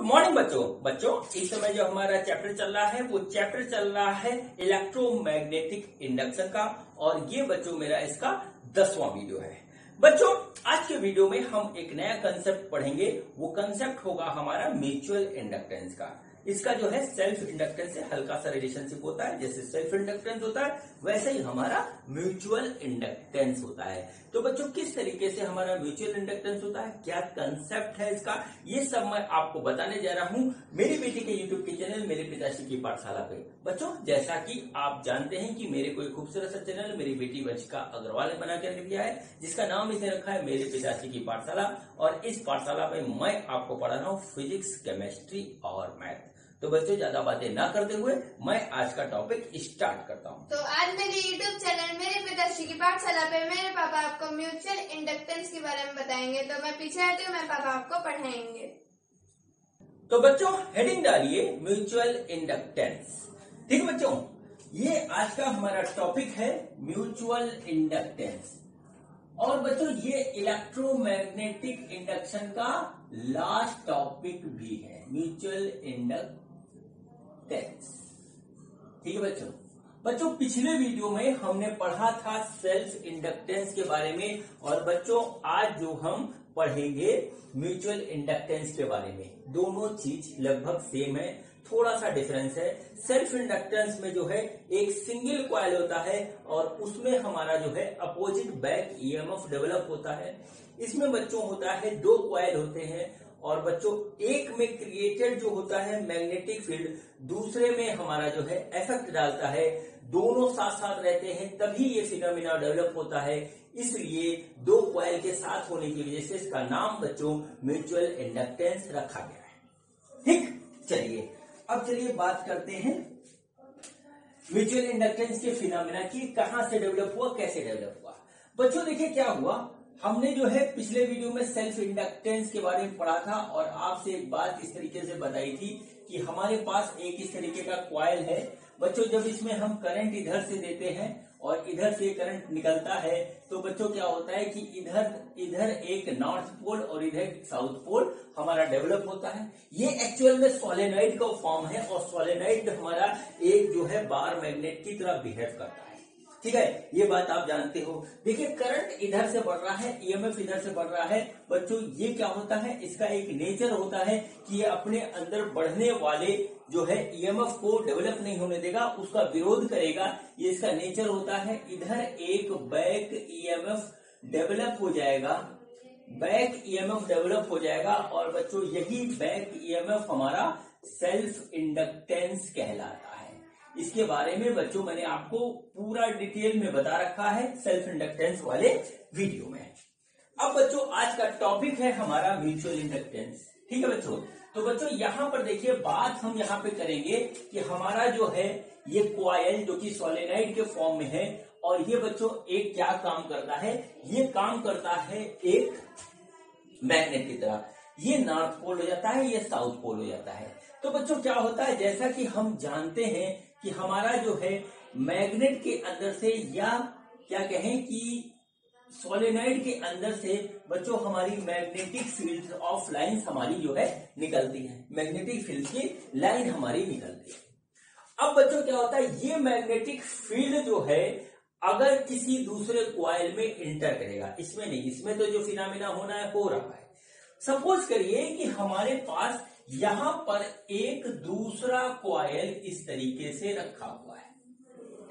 Good morning बच्चों इस समय जो हमारा चैप्टर चल रहा है वो चैप्टर चल रहा है इलेक्ट्रोमैग्नेटिक इंडक्शन का। और ये बच्चों मेरा इसका 10वां वीडियो है। बच्चों आज के वीडियो में हम एक नया कंसेप्ट पढ़ेंगे। वो कंसेप्ट होगा हमारा म्यूचुअल इंडक्टेंस का। इसका जो है सेल्फ इंडक्टेंस से हल्का सा रिलेशनशिप होता है। जैसे सेल्फ इंडक्टेंस होता है वैसे ही हमारा म्यूचुअल इंडक्टेंस होता है। तो बच्चों किस तरीके से हमारा म्यूचुअल इंडक्टेंस होता है, क्या कंसेप्ट है इसका, ये सब मैं आपको बताने जा रहा हूं मेरी बेटी के यूट्यूब के चैनल मेरे पिताश्री की पाठशाला पे। बच्चों जैसा कि आप जानते हैं कि मेरे को एक खूबसूरत सा चैनल मेरी बेटी वंशिका अग्रवाल ने बना कर दिया है, जिसका नाम इसे रखा है मेरे पिताश्री की पाठशाला। और इस पाठशाला में मैं आपको पढ़ा रहा हूँ फिजिक्स, केमिस्ट्री और मैथ। तो बच्चों ज्यादा बातें ना करते हुए मैं आज का टॉपिक स्टार्ट करता हूँ। तो आज मेरे YouTube चैनल मेरे पिताश्री की पाठशाला पे मेरे पापा आपको म्यूचुअल इंडक्टेंस के बारे में बताएंगे। तो मैं पीछे आती हूँ, मैं पापा आपको पढ़ाएंगे। तो बच्चों हेडिंग डालिए म्यूचुअल इंडक्टेंस। ठीक है बच्चों, ये आज का हमारा टॉपिक है म्यूचुअल इंडक्टेंस। और बच्चों ये इलेक्ट्रोमैग्नेटिक इंडक्शन का लास्ट टॉपिक भी है, म्यूचुअल इंडक्टेंस। ठीक है बच्चों पिछले वीडियो में हमने पढ़ा था सेल्फ इंडक्टेंस के बारे में। और बच्चों आज जो हम पढ़ेंगे म्यूचुअल इंडक्टेंस के बारे में। दोनों चीज लगभग सेम है, थोड़ा सा डिफरेंस है। सेल्फ इंडक्टेंस में जो है एक सिंगल कॉइल होता है और उसमें हमारा जो है अपोजिट बैक ईएमएफ डेवलप होता है। इसमें बच्चों होता है 2 कॉइल होते हैं और बच्चों एक में क्रिएटेड जो होता है मैग्नेटिक फील्ड, दूसरे में हमारा जो है इफेक्ट डालता है। दोनों साथ साथ रहते हैं तभी ये फिनोमिना डेवलप होता है। इसलिए 2 कॉइल के साथ होने की वजह से इसका नाम बच्चों म्यूचुअल इंडक्टेंस रखा गया है। ठीक, चलिए अब बात करते हैं म्यूचुअल इंडक्टेंस के फिनोमिना की, कहां से डेवलप हुआ, कैसे डेवलप हुआ। बच्चों देखिए क्या हुआ, हमने जो है पिछले वीडियो में सेल्फ इंडक्टेंस के बारे में पढ़ा था और आपसे एक बात इस तरीके से बताई थी कि हमारे पास एक इस तरीके का कॉइल है। बच्चों जब इसमें हम करंट इधर से देते हैं और इधर से करंट निकलता है तो बच्चों क्या होता है कि इधर एक नॉर्थ पोल और इधर एक साउथ पोल हमारा डेवलप होता है। ये एक्चुअल में सोलेनॉइड का फॉर्म है और सोलेनॉइड हमारा एक जो है बार मैग्नेट की तरह बिहेव करता है। ठीक है, ये बात आप जानते हो। देखिए करंट इधर से बढ़ रहा है, ईएमएफ इधर से बढ़ रहा है। बच्चों ये क्या होता है, इसका एक नेचर होता है कि ये अपने अंदर बढ़ने वाले जो है ईएमएफ को डेवलप नहीं होने देगा, उसका विरोध करेगा। ये इसका नेचर होता है। इधर एक बैक ईएमएफ डेवलप हो जाएगा, बैक ईएमएफ डेवलप हो जाएगा और बच्चों यही बैक ईएमएफ हमारा सेल्फ इंडक्टेंस कहलाता है। इसके बारे में बच्चों मैंने आपको पूरा डिटेल में बता रखा है सेल्फ इंडक्टेंस वाले वीडियो में। अब बच्चों आज का टॉपिक है हमारा म्यूचुअल इंडक्टेंस। ठीक है बच्चों, तो बच्चों यहाँ पर देखिए बात हम यहाँ पे करेंगे कि हमारा जो है ये कॉइल जो कि सोलेनॉइड के फॉर्म में है और ये बच्चों एक क्या काम करता है, ये काम करता है एक मैग्नेट की तरह। ये नॉर्थ पोल हो जाता है, ये साउथ पोल हो जाता है। तो बच्चों क्या होता है, जैसा कि हम जानते हैं कि हमारा जो है मैग्नेट के अंदर से या क्या कहें कि सोलेनॉइड के अंदर से बच्चों हमारी मैग्नेटिक फील्ड ऑफ लाइंस हमारी जो है निकलती है, मैग्नेटिक फील्ड की लाइन हमारी निकलती है। अब बच्चों क्या होता है, ये मैग्नेटिक फील्ड जो है अगर किसी दूसरे कॉइल में इंटर करेगा, इसमें नहीं, इसमें तो जो फिनोमिना होना है हो रहा है। सपोज करिए कि हमारे पास यहां पर एक दूसरा कॉइल इस तरीके से रखा हुआ है।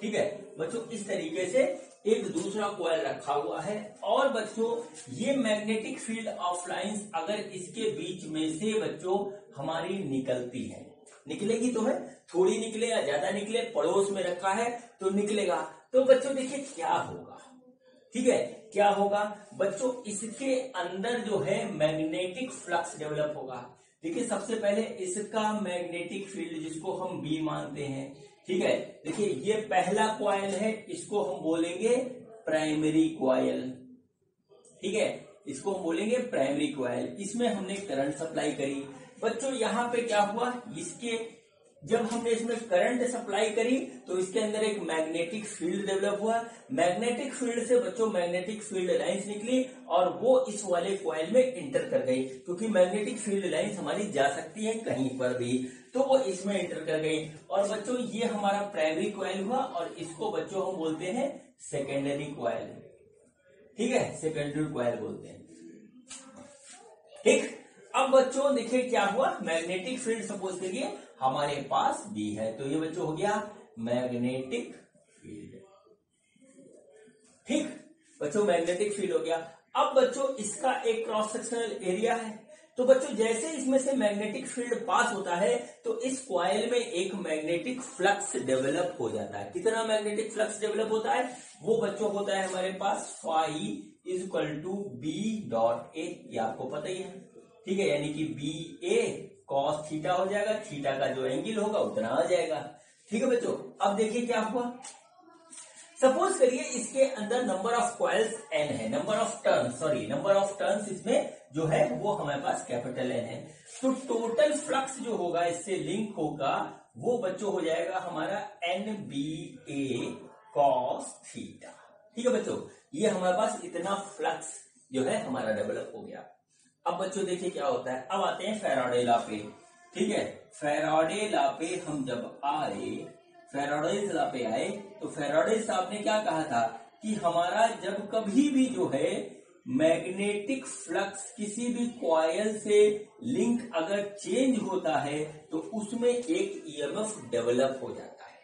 ठीक है बच्चों, इस तरीके से एक दूसरा कॉइल रखा हुआ है और बच्चों ये मैग्नेटिक फील्ड ऑफ लाइंस अगर इसके बीच में से बच्चों हमारी निकलती है, निकलेगी तो है, थोड़ी निकले या ज्यादा निकले, पड़ोस में रखा है तो निकलेगा। तो बच्चों देखिए क्या होगा, ठीक है क्या होगा बच्चों, इसके अंदर जो है मैग्नेटिक फ्लक्स डेवलप होगा। देखिए सबसे पहले इसका मैग्नेटिक फील्ड जिसको हम बी मानते हैं, ठीक है, देखिए ये पहला कॉइल है, इसको हम बोलेंगे प्राइमरी कॉइल। ठीक है, इसको हम बोलेंगे प्राइमरी कॉइल। इसमें हमने करंट सप्लाई करी। बच्चों यहाँ पे क्या हुआ, इसके जब हमने इसमें करंट सप्लाई करी तो इसके अंदर एक मैग्नेटिक फील्ड डेवलप हुआ। मैग्नेटिक फील्ड से बच्चों मैग्नेटिक फील्ड लाइंस निकली और वो इस वाले कॉइल में इंटर कर गई, क्योंकि मैग्नेटिक फील्ड लाइंस हमारी जा सकती है कहीं पर भी, तो वो इसमें इंटर कर गई। और बच्चों ये हमारा प्राइमरी कॉइल हुआ और इसको बच्चों हम बोलते हैं सेकेंडरी कॉइल। ठीक है, सेकेंडरी कॉइल बोलते हैं। ठीक, अब बच्चों देखिए क्या हुआ, मैग्नेटिक फील्ड सपोज करिए हमारे पास भी है, तो ये बच्चों हो गया मैग्नेटिक फील्ड। ठीक बच्चों, मैग्नेटिक फील्ड हो गया। अब बच्चों इसका एक क्रॉस सेक्शनल एरिया है, तो बच्चों जैसे इसमें से मैग्नेटिक फील्ड पास होता है तो इस कॉइल में एक मैग्नेटिक फ्लक्स डेवलप हो जाता है। कितना मैग्नेटिक फ्लक्स डेवलप होता है, वो बच्चों होता है हमारे पास phi is equal to B dot A, ये आपको पता ही है। ठीक है, यानी कि बी ए कॉस थीटा हो जाएगा, थीटा का जो एंगल होगा उतना आ जाएगा। ठीक है बच्चों, अब देखिए क्या हुआ, सपोज करिए इसके अंदर नंबर ऑफ कॉइल्स n है, नंबर ऑफ टर्न्स इसमें जो है वो हमारे पास कैपिटल N है, तो टोटल फ्लक्स जो होगा इससे लिंक होगा वो बच्चों हो जाएगा हमारा NBA cos थीटा। ठीक है बच्चों, ये हमारे पास इतना फ्लक्स जो है हमारा डेवलप हो गया। अब बच्चों देखिए क्या होता है, अब आते हैं फैराडे लॉ पे। ठीक है, फैराडे लॉ पे हम जब आए, फैराडे लॉ पे आए तो फैराडे साहब ने क्या कहा था कि हमारा जब कभी भी जो है मैग्नेटिक फ्लक्स किसी भी कॉइल से लिंक अगर चेंज होता है तो उसमें एक ईएमएफ डेवलप हो जाता है।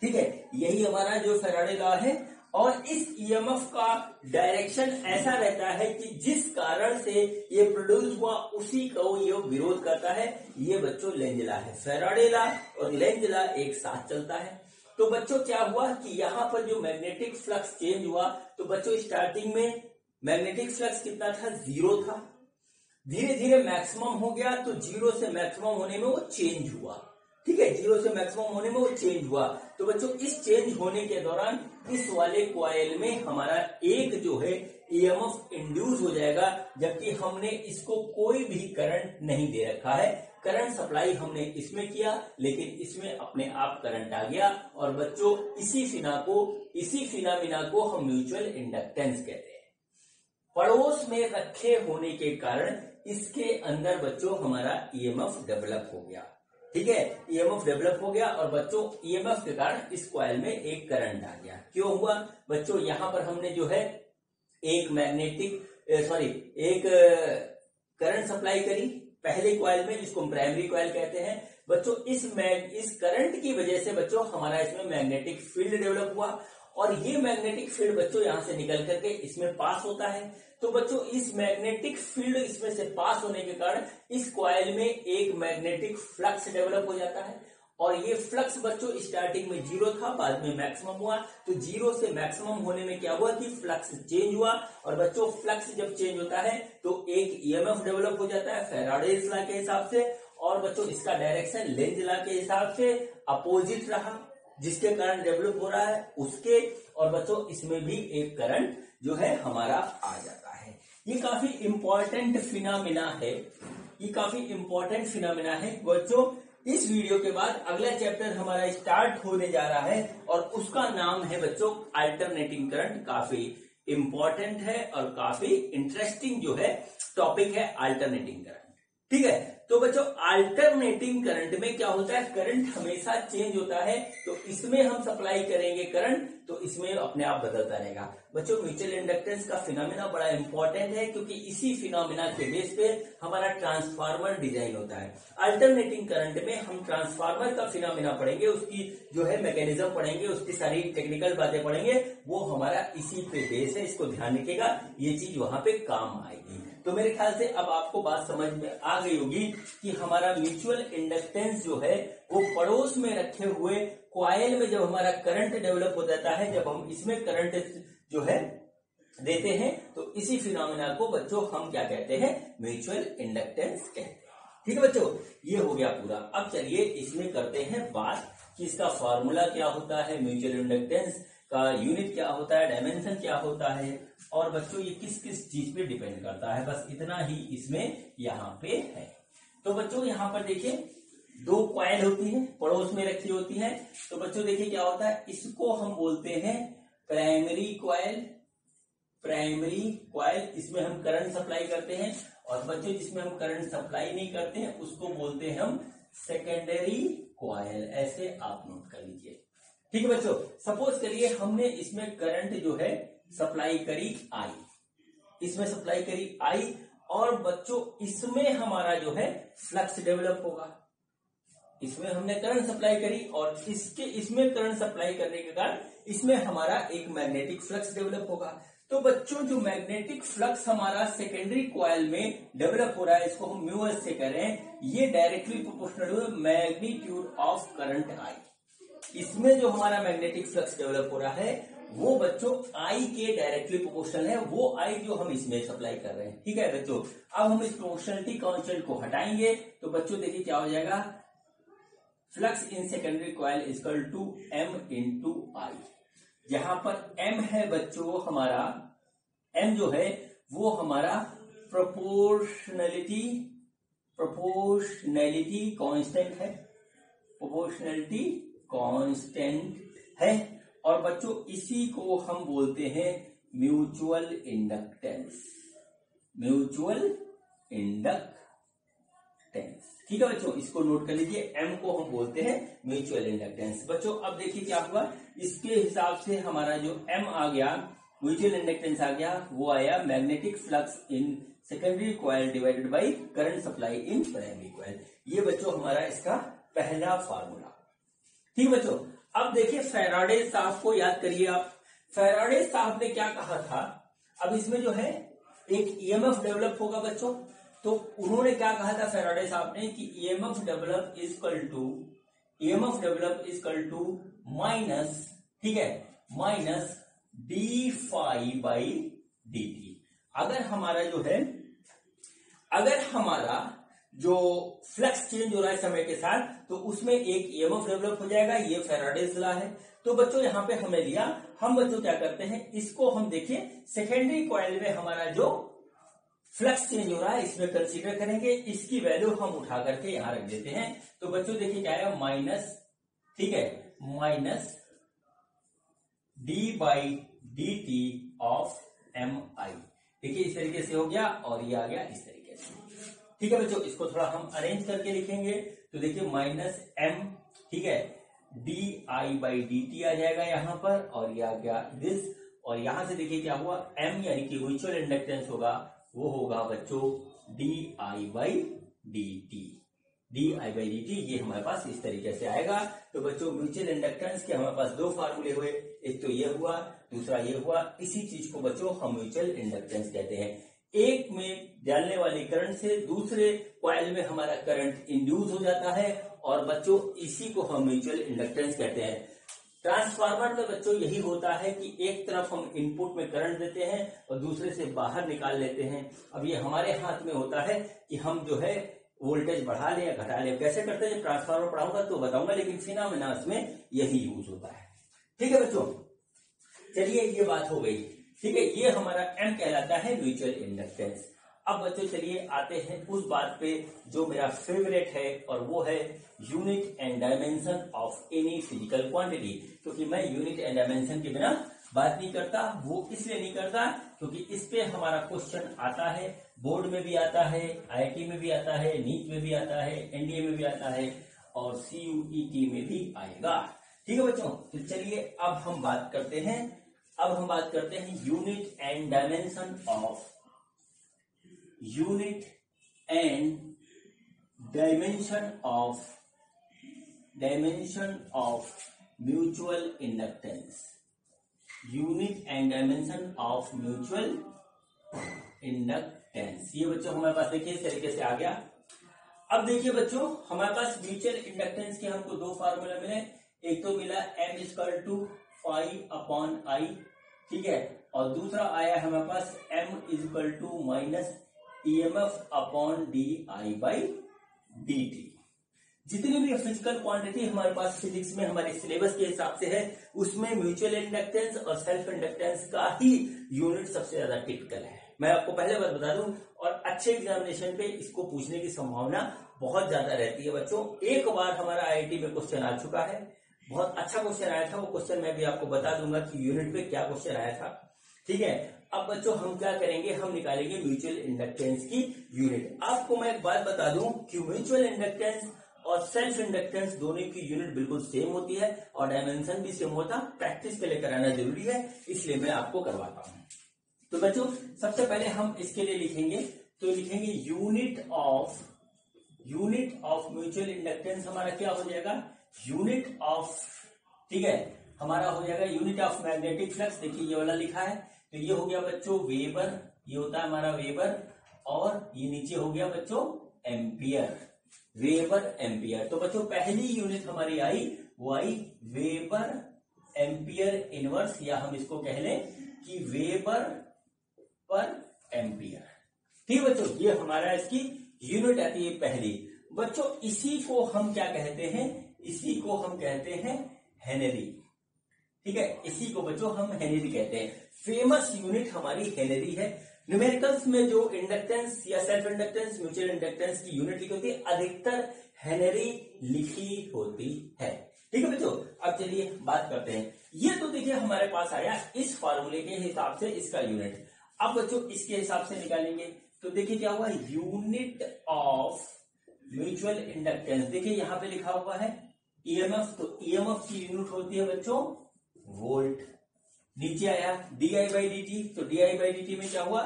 ठीक है, यही हमारा जो फैराडे लॉ है, और इस ईएमएफ का डायरेक्शन ऐसा रहता है कि जिस कारण से ये प्रोड्यूस हुआ उसी को ये विरोध करता है। ये बच्चों लेंज लॉ है, फैराडे लॉ और लेंज लॉ एक साथ चलता है। तो बच्चों क्या हुआ कि यहाँ पर जो मैग्नेटिक फ्लक्स चेंज हुआ, तो बच्चों स्टार्टिंग में मैग्नेटिक फ्लक्स कितना था, 0 था, धीरे धीरे मैक्सिमम हो गया, तो 0 से मैक्सिमम होने में वो चेंज हुआ। ठीक है, 0 से मैक्सिमम होने में वो चेंज हुआ। तो बच्चों इस चेंज होने के दौरान इस वाले कॉइल में हमारा एक जो है ईएमएफ इंड्यूस हो जाएगा, जबकि हमने इसको कोई भी करंट नहीं दे रखा है। करंट सप्लाई हमने इसमें किया, लेकिन इसमें अपने आप करंट आ गया। और बच्चों इसी फिनोमिना को हम म्यूचुअल इंडक्टेंस कहते हैं। पड़ोस में रखे होने के कारण इसके अंदर बच्चों हमारा ईएमएफ डेवलप हो गया। ठीक है, ईएमएफ डेवलप हो गया और बच्चों ईएमएफ के कारण इस कॉइल में एक करंट आ गया। क्यों हुआ बच्चों, यहां पर हमने जो है एक करंट सप्लाई करी पहले कॉइल में, जिसको हम प्राइमरी कॉइल कहते हैं। बच्चों इस करंट की वजह से बच्चों हमारा इसमें मैग्नेटिक फील्ड डेवलप हुआ, और ये मैग्नेटिक फील्ड बच्चों यहां से निकल करके इसमें पास होता है। तो बच्चों इस मैग्नेटिक फील्ड इसमें से पास होने के कारण इस कॉइल में एक मैग्नेटिक फ्लक्स डेवलप हो जाता है, और ये फ्लक्स बच्चों स्टार्टिंग में 0 था, बाद में मैक्सिमम हुआ। तो 0 से मैक्सिमम होने में क्या हुआ कि फ्लक्स चेंज हुआ, और बच्चों फ्लक्स जब चेंज होता है तो एक ईएमएफ डेवलप हो जाता है फैराडेज लॉ के हिसाब से, और बच्चों इसका डायरेक्शन लेंज लॉ के हिसाब से अपोजिट रहा, जिसके कारण डेवलप हो रहा है उसके। और बच्चों इसमें भी एक करंट जो है हमारा आ जाता है। ये काफी इंपॉर्टेंट फिनोमिना है, बच्चों इस वीडियो के बाद अगला चैप्टर हमारा स्टार्ट होने जा रहा है, और उसका नाम है बच्चों अल्टरनेटिंग करंट। काफी इंपॉर्टेंट है और काफी इंटरेस्टिंग जो है टॉपिक है अल्टरनेटिंग करंट। ठीक है, तो बच्चों अल्टरनेटिंग करंट में क्या होता है, करंट हमेशा चेंज होता है, तो इसमें हम सप्लाई करेंगे करंट तो इसमें अपने आप बदलता रहेगा। बच्चों म्यूचुअल इंडक्टेंस का फिनोमिना बड़ा इंपॉर्टेंट है, क्योंकि इसी फिनोमिना के बेस पे हमारा ट्रांसफार्मर डिजाइन होता है। अल्टरनेटिंग करंट में हम ट्रांसफार्मर का फिनोमिना पढ़ेंगे, उसकी जो है मैकेनिज्म पढ़ेंगे, उसकी सारी टेक्निकल बातें पढ़ेंगे, वो हमारा इसी पे बेस है। इसको ध्यान रखिएगा, ये चीज वहां पे काम आएगी। तो मेरे ख्याल से अब आपको बात समझ में आ गई होगी कि हमारा म्यूचुअल इंडक्टेंस जो है वो पड़ोस में रखे हुए कॉइल में जब हमारा करंट डेवलप हो जाता है, जब हम इसमें करंट जो है देते हैं, तो इसी फिनोमिना को बच्चों हम क्या कहते हैं, म्यूचुअल इंडक्टेंस कहते हैं। ठीक है बच्चों, ये हो गया पूरा। अब चलिए इसमें करते हैं बात कि इसका फॉर्मूला क्या होता है, म्यूचुअल इंडक्टेंस का यूनिट क्या होता है, डायमेंशन क्या होता है, और बच्चों ये किस किस चीज पे डिपेंड करता है। बस इतना ही इसमें यहाँ पे है। तो बच्चों यहाँ पर देखिए दो कॉइल होती है, पड़ोस में रखी होती है। तो बच्चों देखिए क्या होता है, इसको हम बोलते हैं प्राइमरी कॉइल। प्राइमरी कॉइल, इसमें हम करंट सप्लाई करते हैं। और बच्चों जिसमें हम करंट सप्लाई नहीं करते हैं उसको बोलते हैं हम सेकेंडरी कॉइल। ऐसे आप नोट कर लीजिए, ठीक है बच्चों। सपोज करिए हमने इसमें करंट जो है सप्लाई करी आई, इसमें सप्लाई करी आई, और बच्चों इसमें हमारा जो है फ्लक्स डेवलप होगा। इसमें हमने करंट सप्लाई करी और इसमें करंट सप्लाई करने के कारण इसमें हमारा एक मैग्नेटिक फ्लक्स डेवलप होगा। तो बच्चों जो मैग्नेटिक फ्लक्स हमारा सेकेंडरी कॉइल में डेवलप हो रहा है, इसको हम म्यू एस से करें, ये डायरेक्टली प्रोपोर्शनल है मैग्नीट्यूड ऑफ करंट आई। इसमें जो हमारा मैग्नेटिक फ्लक्स डेवलप हो रहा है वो बच्चों आई के डायरेक्टली प्रोपोर्शनल है, वो आई जो हम इसमें सप्लाई कर रहे हैं, ठीक है बच्चों। अब हम इस प्रोपोर्शनलिटी कांस्टेंट को हटाएंगे तो बच्चों देखिए क्या हो जाएगा, flux in secondary coil equal to M into I. यहां पर एम है बच्चों हमारा, एम जो है वो हमारा प्रोपोर्शनलिटी कांस्टेंट है, प्रोपोर्शनलिटी कांस्टेंट है। और बच्चों इसी को हम बोलते हैं म्यूचुअल इंडक्टेंस, म्यूचुअल इंडक्टेंस, ठीक है बच्चों। इसको नोट कर लीजिए, एम को हम बोलते हैं म्यूचुअल इंडक्टेंस। बच्चों अब देखिए क्या हुआ, इसके हिसाब से हमारा जो एम आ गया, म्यूचुअल इंडक्टेंस आ गया, वो आया magnetic flux in secondary coil divided by current supply in primary coil. ये बच्चों हमारा इसका पहला फार्मूला, ठीक बच्चों। अब देखिए फैराडे साहब को याद करिए आप, फैराडे साहब ने क्या कहा था, अब इसमें जो है एक ईएमएफ डेवलप होगा बच्चों। तो उन्होंने क्या कहा था फैराडे साहब ने कि EMF develop equal to minus, ठीक है, minus d phi by D t. अगर हमारा जो है, अगर हमारा जो फ्लक्स चेंज हो रहा है समय के साथ तो उसमें एक ईएमएफ डेवलप हो जाएगा, ये फैराडेज लॉ है। तो बच्चों यहां पे हमने लिया, हम बच्चों क्या करते हैं, इसको हम देखिए सेकेंडरी कॉइल में हमारा जो फ्लक्स चेंज हो रहा है इसमें कंसीडर करेंगे, इसकी वैल्यू हम उठा करके यहां रख देते हैं। तो बच्चों देखिए क्या है, माइनस, ठीक है, minus D by D T of M I. देखिए इस तरीके से हो गया और ये आ गया इस तरीके से, ठीक है बच्चों। इसको थोड़ा हम अरेंज करके लिखेंगे तो देखिए माइनस एम, ठीक है, D I by D T आ जाएगा यहां पर, और ये आ गया दिस। और यहां से देखिए क्या हुआ, एम यानी कि म्यूचुअल इंडक्टेंस होगा, वो होगा बच्चों D I by D T, D I by D T. ये हमारे पास इस तरीके से आएगा। तो बच्चों म्यूचुअल इंडक्टेंस के हमारे पास दो फार्मूले हुए, एक तो ये हुआ, दूसरा ये हुआ। इसी चीज को बच्चों हम म्यूचुअल इंडक्टेंस कहते हैं। एक में डालने वाली करंट से दूसरे कॉइल में हमारा करंट इंड्यूस हो जाता है, और बच्चों इसी को हम म्यूचुअल इंडक्टेंस कहते हैं। ट्रांसफार्मर में बच्चों यही होता है कि एक तरफ हम इनपुट में करंट देते हैं और दूसरे से बाहर निकाल लेते हैं। अब ये हमारे हाथ में होता है कि हम जो है वोल्टेज बढ़ा लें या घटा लें। कैसे करते हैं, ट्रांसफार्मर पढ़ाऊंगा तो बताऊंगा, लेकिन फिनोमेना में यही यूज होता है, ठीक है बच्चों। चलिए ये बात हो गई, ठीक है, ये हमारा एम कहलाता है म्यूचुअल इंडक्टेंस। अब बच्चों चलिए आते हैं उस बात पे जो मेरा फेवरेट है, और वो है unit and dimension of any physical quantity. क्योंकि मैं यूनिट एंड डायमेंशन के बिना बात नहीं करता, वो इसलिए नहीं करता क्योंकि इस पे हमारा क्वेश्चन आता है, बोर्ड में भी आता है, आईआईटी में भी आता है, नीट में भी आता है, एनडीए में भी आता है, और सीयूईटी में भी आएगा, ठीक है बच्चों। तो चलिए अब हम बात करते हैं, unit and dimension of mutual inductance, unit and dimension of mutual inductance. ये बच्चों हमारे पास देखिए इस तरीके से आ गया। अब देखिए बच्चों हमारे पास म्यूचुअल इंडक्टेंस के हमको दो फार्मूला मिले, एक तो मिला M equal to phi upon I, ठीक है, और दूसरा आया हमारे पास M equal to minus EMF upon D I by D T. जितनी भी फिजिकल क्वांटिटी हमारे पास फिजिक्स में हमारे सिलेबस के हिसाब से है, उसमें म्यूचुअल इंडक्टेंस और सेल्फ इंडक्टेंस का ही यूनिट सबसे ज्यादा टिपिकल है, मैं आपको पहले बात बता दूं, और अच्छे एग्जामिनेशन पे इसको पूछने की संभावना बहुत ज्यादा रहती है बच्चों। एक बार हमारा IIT में क्वेश्चन आ चुका है, बहुत अच्छा क्वेश्चन आया था, वो क्वेश्चन मैं भी आपको बता दूंगा कि यूनिट पे क्या क्वेश्चन आया था। ठीक है, अब बच्चों हम क्या करेंगे, हम निकालेंगे म्यूचुअल इंडक्टेंस की यूनिट। आपको मैं एक बात बता दूं कि म्यूचुअल इंडक्टेंस और सेल्फ इंडक्टेंस दोनों की यूनिट बिल्कुल सेम होती है और डायमेंशन भी सेम होता। प्रैक्टिस के लिए कराना जरूरी है, इसलिए मैं आपको करवाता हूं। तो बच्चों सबसे पहले हम इसके लिए लिखेंगे, तो लिखेंगे यूनिट ऑफ म्यूचुअल इंडक्टेंस हमारा क्या हो जाएगा, यूनिट ऑफ, ठीक है, हमारा हो जाएगा यूनिट ऑफ मैग्नेटिक फ्लक्स। देखिए ये वाला लिखा है, तो ये हो गया बच्चों वेबर, ये होता है हमारा वेबर, और ये नीचे हो गया बच्चों एम्पियर, वेबर एम्पियर। तो बच्चों पहली यूनिट हमारी आई, वो आई वेबर एम्पियर इनवर्स, या हम इसको कह लें कि वेबर पर एम्पियर। ठीक है बच्चों, ये हमारा इसकी यूनिट आती है पहली। बच्चों इसी को हम क्या कहते हैं, इसी को हम कहते हैं हेनरी। ठीक है, इसी को बच्चों हम हेनरी कहते हैं। फेमस यूनिट हमारी हेनरी है। न्यूमेरिकल्स में जो इंडक्टेंस या सेल्फ इंडक्टेंस, म्यूचुअल इंडक्टेंस की यूनिट लिखी होती है, अधिकतर हेनरी लिखी होती है। ठीक है बच्चों, अब चलिए बात करते हैं। ये तो देखिए हमारे पास आया इस फॉर्मूले के हिसाब से इसका यूनिट। अब बच्चों इसके हिसाब से निकालेंगे, तो देखिए क्या हुआ, यूनिट ऑफ म्यूचुअल इंडक्टेंस। देखिए यहां पे लिखा हुआ है ईएमएफ, तो ईएमएफ की यूनिट होती है बच्चों वोल्ट। नीचे आया DI/dt, तो DI/dt में क्या हुआ,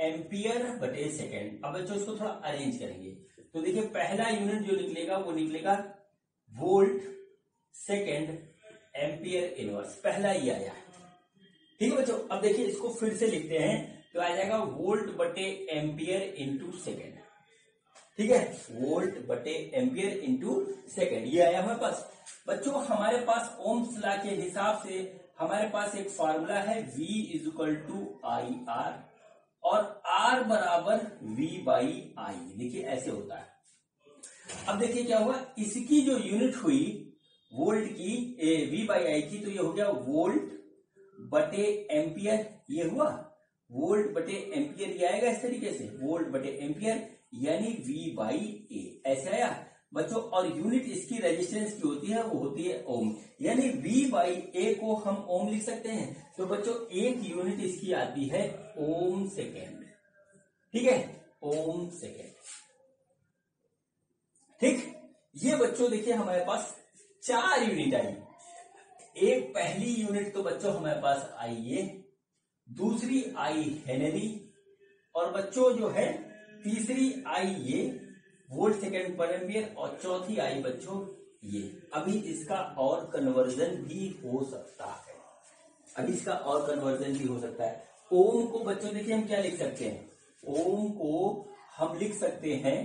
एम्पियर बटे सेकेंड। अब बच्चों इसको थोड़ा अरेंज करेंगे, तो देखिए पहला यूनिट जो निकलेगा वो निकलेगा वोल्ट, सेकेंड एम्पियर इनवर्स, पहला ही आया। ठीक है बच्चों, अब देखिए इसको फिर से लिखते हैं, तो आ जाएगा वोल्ट बटे एम्पियर इंटू सेकेंड। ठीक है, वोल्ट बटे एम्पियर इंटू सेकेंड, ये आया हमारे पास। बच्चों हमारे पास ओम्स लॉ के हिसाब से हमारे पास एक फार्मूला है V = IR और R बराबर V/I। देखिए ऐसे होता है। अब देखिए क्या हुआ, इसकी जो यूनिट हुई वोल्ट की, V/I की, तो ये हो गया वोल्ट बटे एम्पियर, ये हुआ वोल्ट बटे एम्पियर, ये आएगा इस तरीके से, वोल्ट बटे एम्पियर यानी V/A, ऐसे आया बच्चों। और यूनिट इसकी रेजिस्टेंस की होती है, वो होती है ओम, यानी V/A को हम ओम लिख सकते हैं। तो बच्चों एक यूनिट इसकी आती है ओम सेकेंड। ठीक है, ओम सेकेंड। ठीक, ये बच्चों देखिए हमारे पास 4 यूनिट आई। एक पहली यूनिट तो बच्चों हमारे पास आई ये, दूसरी आई हेनरी, और बच्चों जो है तीसरी आई ये वोल्ट सेकेंड पर एम्पियर, और चौथी आई बच्चों ये। अभी इसका और कन्वर्जन भी हो सकता है, अभी इसका और कन्वर्जन भी हो सकता है। ओम को बच्चों देखिए हम क्या लिख सकते हैं, ओम को हम लिख सकते हैं,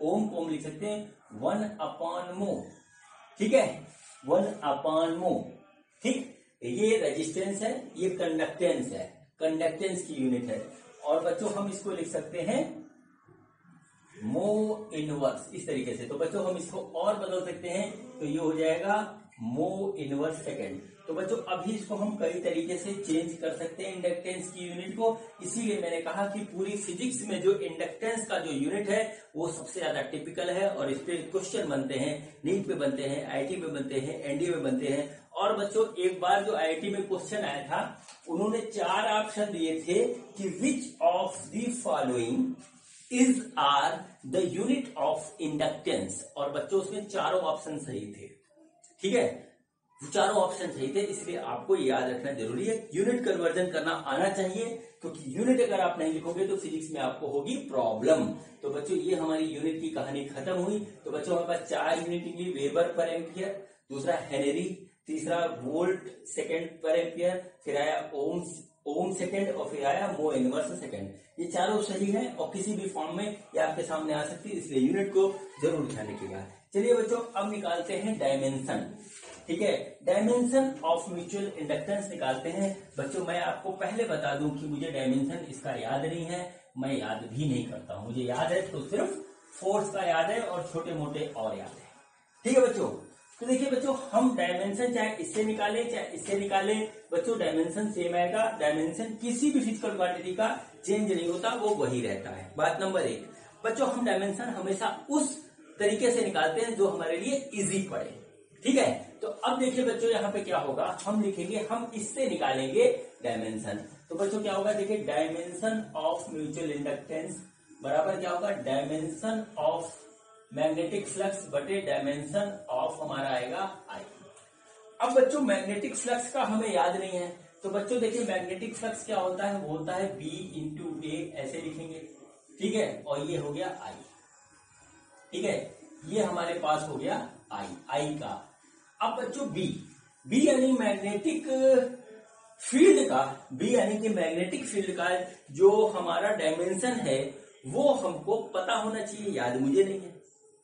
ओम को हम लिख सकते हैं 1/mho। ठीक है, 1/mho। ठीक, ये रेजिस्टेंस है, ये कंडक्टेंस है, कंडक्टेंस की यूनिट है। और बच्चों हम इसको लिख सकते हैं मो इनवर्स, इस तरीके से। तो बच्चों हम इसको और बदल सकते हैं, तो ये हो जाएगा मो इनवर्स सेकेंड। तो बच्चों अभी इसको हम कई तरीके से चेंज कर सकते हैं इंडक्टेंस की यूनिट को। इसीलिए मैंने कहा कि पूरी फिजिक्स में जो इंडक्टेंस का जो यूनिट है वो सबसे ज्यादा टिपिकल है, और इस पे क्वेश्चन बनते हैं, नीट पे बनते हैं, IIT पे बनते हैं, NDA में बनते हैं। और बच्चों एक बार जो IIT में क्वेश्चन आया था, उन्होंने 4 ऑप्शन दिए थे कि which of the following is are the unit of inductance, और बच्चों उसमें चारों ऑप्शन सही थे। ठीक है, वो चारों ऑप्शन सही थे, इसलिए आपको याद रखना जरूरी है, यूनिट कन्वर्जन करना आना चाहिए, क्योंकि यूनिट अगर आप नहीं लिखोगे तो फिजिक्स में आपको होगी प्रॉब्लम। तो बच्चों ये हमारी यूनिट की कहानी खत्म हुई। तो बच्चों हमारे पास 4 यूनिट निकली, वेबर पर एम्पियर, दूसरा हेनरी, तीसरा वोल्ट सेकेंड पर एम्पियर, फिर आया ओम सेकेंड, और फिर आया मो इनवर्स सेकेंड। ये चारों सही है और किसी भी फॉर्म में ये आपके सामने आ सकती है, इसलिए यूनिट को जरूर ध्यान रखिएगा। चलिए बच्चों अब निकालते हैं डायमेंशन। ठीक है, डायमेंशन ऑफ म्यूचुअल इंडक्टेंस निकालते हैं। बच्चों मैं आपको पहले बता दूं कि मुझे डायमेंशन इसका याद नहीं है, मैं याद भी नहीं करता हूं। मुझे याद है तो सिर्फ फोर्स का याद है और छोटे मोटे और याद है। ठीक है बच्चों, तो देखिए बच्चों, हम डायमेंशन चाहे इससे निकाले चाहे इससे निकाले, बच्चों डायमेंशन सेम आएगा। डायमेंशन किसी भी फिजिकल क्वांटिटी का चेंज नहीं होता, वो वही रहता है। बात नंबर 1, बच्चों हम डायमेंशन हमेशा उस तरीके से निकालते हैं जो हमारे लिए इजी पड़े, ठीक है। तो अब देखिए बच्चों, यहाँ पे क्या होगा, हम लिखेंगे, हम इससे निकालेंगे डायमेंशन। तो बच्चों क्या होगा, देखिए डायमेंशन ऑफ म्यूचुअल इंडक्टेंस बराबर क्या होगा, डायमेंशन ऑफ मैग्नेटिक फ्लक्स बटे डायमेंशन ऑफ हमारा आएगा आई। अब बच्चों मैग्नेटिक फ्लक्स का हमें याद नहीं है, तो बच्चों देखिए मैग्नेटिक फ्लक्स क्या होता है, वो होता है B इंटू ए, ऐसे लिखेंगे, ठीक है। और ये हो गया आई, ठीक है, ये हमारे पास हो गया आई का। अब बच्चों बी यानी मैग्नेटिक फील्ड का, बी यानी कि मैग्नेटिक फील्ड का जो हमारा डायमेंशन है वो हमको पता होना चाहिए, याद मुझे नहीं है,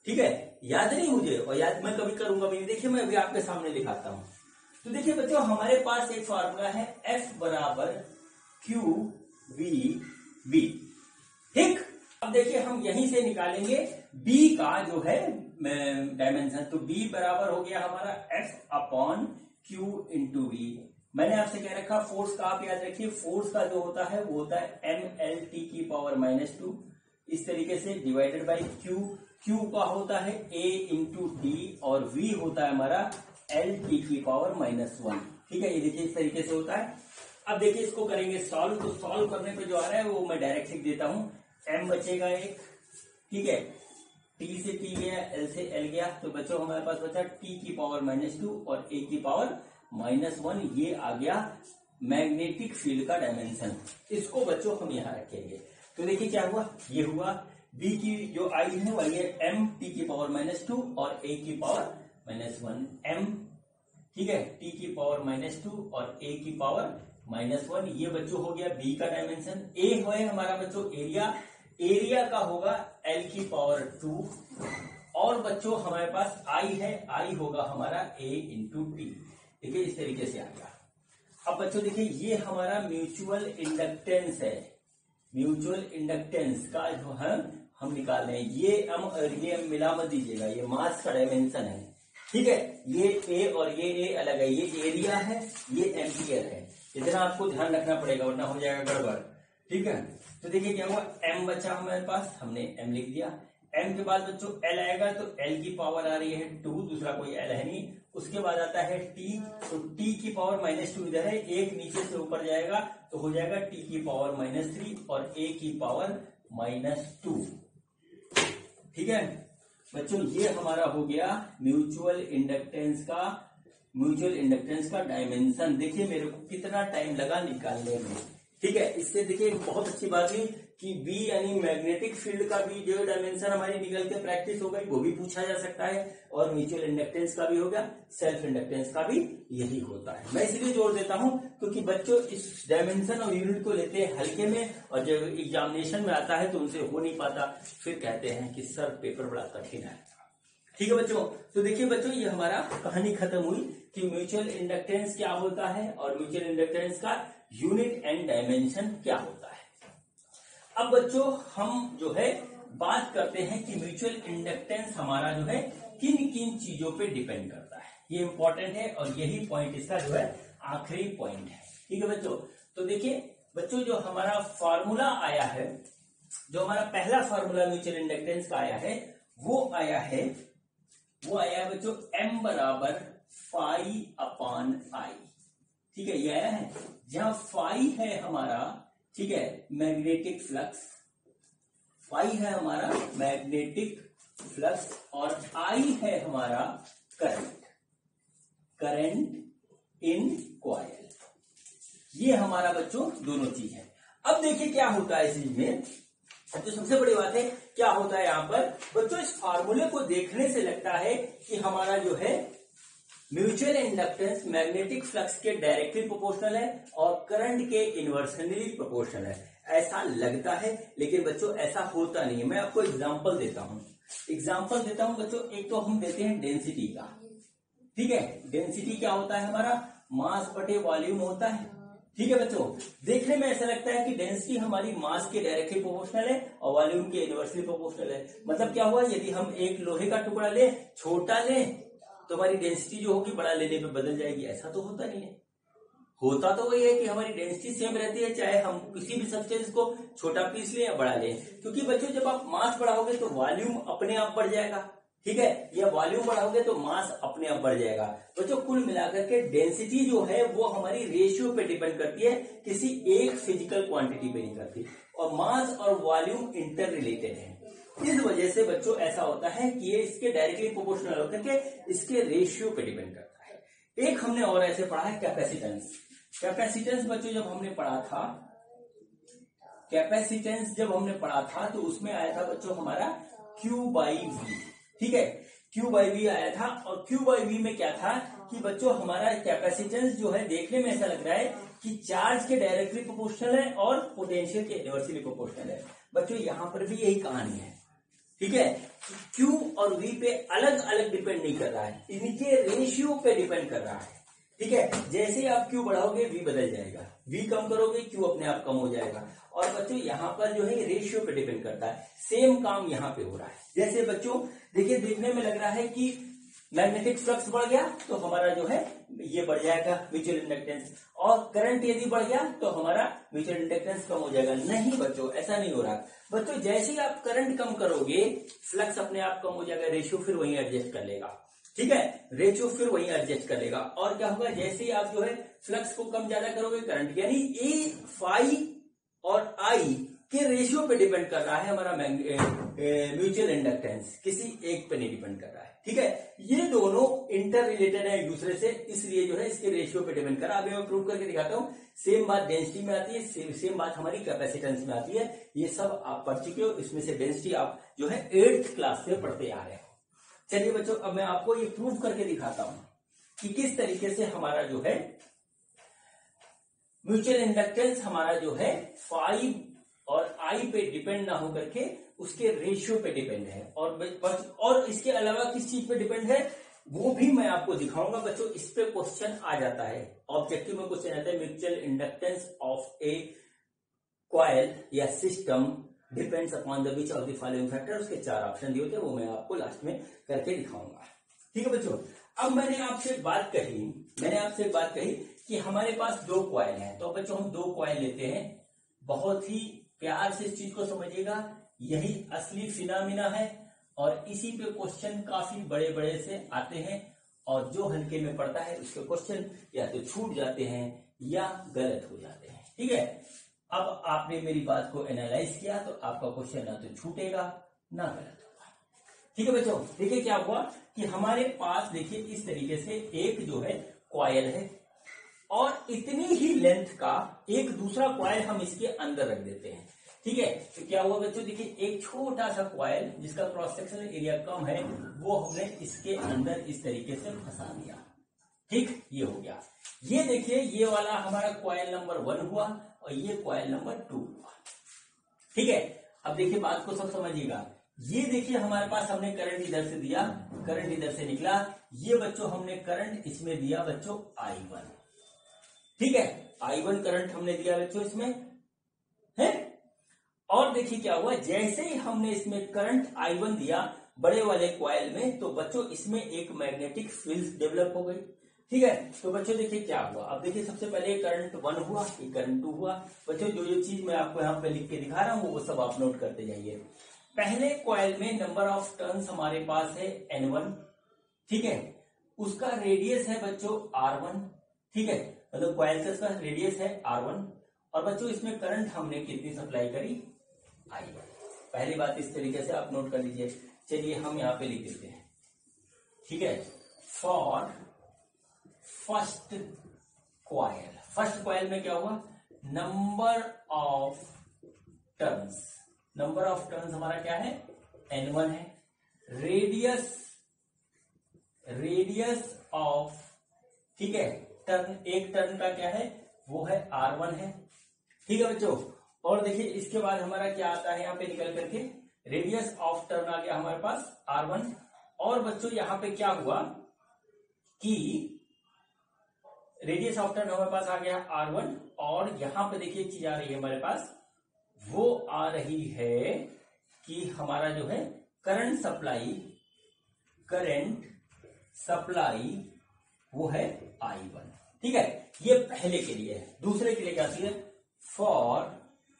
ठीक है, याद नहीं मुझे, और याद मैं कभी करूंगा भी नहीं। देखिए मैं अभी आपके सामने दिखाता हूं। तो देखिए बच्चों, हमारे पास एक फॉर्मूला है F बराबर क्यू वी बी, ठीक। अब देखिए हम यहीं से निकालेंगे B का जो है डायमेंशन, तो B बराबर हो गया हमारा F upon Q into V. मैंने आपसे क्या रखा, फोर्स का आप याद रखिए, फोर्स का जो होता है वो होता है MLT की पावर -2, इस तरीके से डिवाइडेड बाई Q का होता है A इंटू डी, और V होता है हमारा LT की पावर -1, ठीक है। ये देखिए इस तरीके से होता है। अब देखिए इसको करेंगे सॉल्व, तो सॉल्व करने पे जो आ रहा है वो मैं डायरेक्ट लिख देता हूं, M बचेगा 1, ठीक है, T से T गया, L से L गया, तो बच्चों हमारे पास बचा T की पावर -2 और A की पावर -1, ये आ गया मैग्नेटिक फील्ड का डायमेंशन। इसको बच्चों हम यहाँ रखेंगे। तो देखिए क्या हुआ, ये हुआ B की जो I है वही है M T की पावर -2 और A की पावर -1, M, ठीक है, T की पावर -2 और A की पावर -1, ये बच्चों हो गया B का डायमेंशन। A है हमारा बच्चों एरिया का होगा L की पावर 2, और बच्चों हमारे पास I है, I होगा हमारा A इंटू टी, देखिए इस तरीके से आ गया। अब बच्चों देखिए ये हमारा म्यूचुअल इंडक्टेंस है, म्यूचुअल इंडक्टेंस का जो है हम निकाल रहे हैं, ये मिला मत दीजिएगा, ये मास का डायमेंशन है, ठीक है। ये A और ये A अलग है, ये एरिया है, ये एम्पियर है, इतना आपको ध्यान रखना पड़ेगा वरना हो जाएगा गड़बड़, ठीक है। तो देखिए क्या हुआ, M बचा हमारे पास, हमने M लिख दिया। M के बाद बच्चों L आएगा, तो L की पावर आ रही है 2, दूसरा कोई L है नहीं। उसके बाद आता है T, तो T की पावर -2 इधर है, एक नीचे से ऊपर जाएगा तो हो जाएगा T की पावर -3 और A की पावर -2, ठीक है बच्चों। ये हमारा हो गया म्यूचुअल इंडक्टेंस का डायमेंशन। देखिए मेरे को कितना टाइम लगा निकालने में, ठीक है। इससे देखिए बहुत अच्छी बात हुई कि B यानी मैग्नेटिक फील्ड का भी जो डायमेंशन हमारी निकल के प्रैक्टिस हो गई, वो भी पूछा जा सकता है, और म्यूचुअल इंडक्टेंस का भी हो गया, सेल्फ इंडक्टेंस का भी यही होता है। मैं इसलिए जोड़ देता हूं क्योंकि बच्चों इस डायमेंशन और यूनिट को लेते हैं हल्के में, और जब एग्जामिनेशन में आता है तो उनसे हो नहीं पाता, फिर कहते हैं कि सर पेपर बड़ा कठिन है, ठीक है बच्चों। तो देखिए बच्चों, ये हमारा कहानी खत्म हुई कि म्यूचुअल इंडक्टेंस क्या होता है और म्यूचुअल इंडक्टेंस का यूनिट एंड डायमेंशन क्या होता है। अब बच्चों हम जो है बात करते हैं कि म्यूचुअल इंडक्टेंस हमारा जो है किन किन चीजों पे डिपेंड करता है, ये इंपॉर्टेंट है, और यही पॉइंट इसका जो है आखिरी पॉइंट है, ठीक है बच्चों। तो देखिए बच्चों, जो हमारा फॉर्मूला आया है, जो हमारा पहला फॉर्मूला म्यूचुअल इंडक्टेंस का आया है, वो आया है बच्चों M बराबर फाई अपॉन आई, ठीक है, ये आया है। जहां फाई है हमारा, ठीक है, मैग्नेटिक फ्लक्स, फाई है हमारा मैग्नेटिक फ्लक्स, और आई है हमारा करंट इन कॉइल, ये हमारा बच्चों दोनों चीज है। अब देखिए क्या होता है इस चीज में, तो सबसे बड़ी बात है क्या होता है यहाँ पर बच्चों, इस फार्मूले को देखने से लगता है कि हमारा जो है म्यूचुअल इंडक्टेंस मैग्नेटिक फ्लक्स के डायरेक्टली प्रोपोर्शनल है और करंट के इनवर्सली प्रोपोर्शनल है, ऐसा लगता है, लेकिन बच्चों ऐसा होता नहीं है। मैं आपको एग्जांपल देता हूं बच्चों। एक तो हम देते हैं डेंसिटी का, ठीक है, डेंसिटी क्या होता है हमारा, मास बटे वॉल्यूम होता है, ठीक है बच्चों। देखने में ऐसा लगता है कि डेंसिटी हमारी मास के डायरेक्टली प्रोपोर्शनल है और वॉल्यूम के इनवर्सली प्रोपोर्शनल है। मतलब क्या हुआ, यदि हम एक लोहे का टुकड़ा लें, छोटा लें, तो हमारी डेंसिटी जो होगी बड़ा लेने पे बदल जाएगी, ऐसा तो होता नहीं है। होता तो वही है कि हमारी डेंसिटी सेम रहती है, चाहे हम किसी भी सब्सटेंस को छोटा पीस लें या बड़ा लें। क्योंकि बच्चों जब आप मास बढ़ाओगे तो वॉल्यूम अपने आप बढ़ जाएगा, ठीक है, या वॉल्यूम बढ़ाओगे तो मास अपने आप बढ़ जाएगा। बच्चों कुल मिलाकर के डेंसिटी जो है वो हमारी रेशियो पे डिपेंड करती है, किसी एक फिजिकल क्वांटिटी पे नहीं करती। और मास और वॉल्यूम इंटर रिलेटेड है, इस वजह से बच्चों ऐसा होता है कि ये इसके डायरेक्टली प्रोपोर्शनल होकर के इसके रेशियो पे डिपेंड करता है। एक हमने और ऐसे पढ़ा है कैपेसिटेंस। कैपेसिटेंस बच्चों जब हमने पढ़ा था, कैपेसिटेंस जब हमने पढ़ा था तो उसमें आया था बच्चों हमारा Q/V, ठीक है, Q/V आया था। और Q/V में क्या था कि बच्चों हमारा कैपेसिटेंस जो है देखने में ऐसा लग रहा है कि चार्ज के डायरेक्टली प्रोपोर्शनल है और पोटेंशियल के इनवर्सली प्रोपोर्शनल है। बच्चों यहां पर भी यही कहानी है, ठीक है, Q और V पे अलग अलग डिपेंड नहीं कर रहा है, इनके रेशियो पे डिपेंड कर रहा है, ठीक है। जैसे ही आप Q बढ़ाओगे V बदल जाएगा, V कम करोगे Q अपने आप कम हो जाएगा। और बच्चों यहाँ पर जो है रेशियो पे डिपेंड करता है। सेम काम यहाँ पे हो रहा है। जैसे बच्चों देखिए, देखने में लग रहा है कि मैग्नेटिक फ्लक्स बढ़ गया तो हमारा जो है ये बढ़ जाएगा म्यूचुअल इंडक्टेंस, और करंट यदि बढ़ गया तो हमारा म्यूचुअल इंडक्टेंस कम हो जाएगा। नहीं बच्चों, ऐसा नहीं हो रहा। बच्चों जैसे ही आप करंट कम करोगे फ्लक्स अपने आप कम हो जाएगा, रेशियो फिर वहीं एडजस्ट कर लेगा, ठीक है, रेशियो फिर वहीं एडजस्ट कर लेगा। और क्या होगा, जैसे ही आप जो है फ्लक्स को कम ज्यादा करोगे, करंट यानी ए फाई और आई के रेशियो पे डिपेंड कर रहा है हमारा म्यूचुअल इंडक्टेंस, किसी एक पे नहीं डिपेंड कर रहा है, ठीक है। ये दोनों इंटर रिलेटेड है एक दूसरे से, इसलिए जो है इसके रेशियो पे डिपेंड कर रहा है। अभी मैं प्रूव करके दिखाता हूँ। सेम बात डेंसिटी में आती है, सेम बात हमारी कैपेसिटेंस में आती है। ये सब आप पढ़ चुके हो, इसमें से डेंसिटी आप जो है 8th क्लास से पढ़ते आ रहे हो। चलिए बच्चों, अब मैं आपको ये प्रूव करके दिखाता हूं कि किस तरीके से हमारा जो है म्यूचुअल इंडक्टेंस हमारा जो है 5 और आई पे डिपेंड ना होकर के उसके रेशियो पे डिपेंड है। और इसके अलावा किस चीज पे डिपेंड है वो भी मैं आपको दिखाऊंगा। बच्चों इस पे क्वेश्चन आ जाता है, ऑब्जेक्टिव में क्वेश्चन आता है, mutual inductance of a coil या system depends upon the which of the following factor. उसके 4 ऑप्शन दिए होते हैं, वो मैं आपको लास्ट में करके दिखाऊंगा, ठीक है बच्चों। अब मैंने आपसे एक बात कही कि हमारे पास 2 कॉइल हैं। तो बच्चों हम 2 कॉइल लेते हैं। बहुत ही प्यार से इस चीज को समझिएगा, यही असली फिनोमेना है और इसी पे क्वेश्चन काफी बड़े बड़े से आते हैं। और जो हल्के में पड़ता है उसके क्वेश्चन या तो छूट जाते हैं या गलत हो जाते हैं, ठीक है। अब आपने मेरी बात को एनालाइज किया तो आपका क्वेश्चन ना तो छूटेगा ना गलत होगा, ठीक है बच्चों। देखिए क्या हुआ कि हमारे पास देखिए इस तरीके से एक जो है कॉइल है और इतनी ही लेंथ का एक दूसरा कॉइल हम इसके अंदर रख देते हैं, ठीक है। तो क्या हुआ बच्चों, देखिए एक छोटा सा कॉइल जिसका क्रॉस सेक्शनल एरिया कम है वो हमने इसके अंदर इस तरीके से फंसा दिया, ठीक, ये हो गया। ये देखिए ये वाला हमारा कॉइल नंबर 1 हुआ और ये कॉइल नंबर 2 हुआ, ठीक है। अब देखिए बात को सब समझिएगा। ये देखिए हमारे पास हमने करंट इधर से दिया, करंट इधर से निकला, ये बच्चों हमने करंट इसमें दिया बच्चों I1, ठीक है, I1 करंट हमने दिया बच्चों इसमें है। और देखिए क्या हुआ, जैसे ही हमने इसमें करंट I1 दिया बड़े वाले कॉइल में, तो बच्चों इसमें एक मैग्नेटिक फील्ड डेवलप हो गई, ठीक है। तो बच्चों देखिए क्या हुआ, अब देखिए सबसे पहले करंट 1 हुआ, करंट 2 हुआ। बच्चों जो जो चीज मैं आपको यहाँ पे लिख के दिखा रहा हूँ वो सब आप नोट करते जाइए। पहले कॉइल में नंबर ऑफ टर्न्स हमारे पास है N1, ठीक है, उसका रेडियस है बच्चों R1, ठीक है, मतलब कॉइल का इसका रेडियस है R1। और बच्चों इसमें करंट हमने कितनी सप्लाई करी, I1। पहली बात इस तरीके से आप नोट कर लीजिए। चलिए हम यहाँ पे लिख देते हैं, ठीक है, for first coil. First coil में क्या हुआ, नंबर ऑफ टर्न्स हमारा क्या है, N1 है। रेडियस ऑफ, ठीक है, टर्न, एक टर्न का क्या है वो है R1 है, ठीक है बच्चों। और देखिए इसके बाद हमारा क्या आता है यहाँ पे निकल करके, रेडियस ऑफ टर्न आ गया हमारे पास R1। और बच्चों यहाँ पे क्या हुआ कि रेडियस ऑफ टर्न हमारे पास आ गया R1। और यहां पे देखिए चीज आ रही है हमारे पास, वो आ रही है कि हमारा जो है करंट सप्लाई वो है I1। ठीक है, ये पहले के लिए है। दूसरे के लिए क्या है, फॉर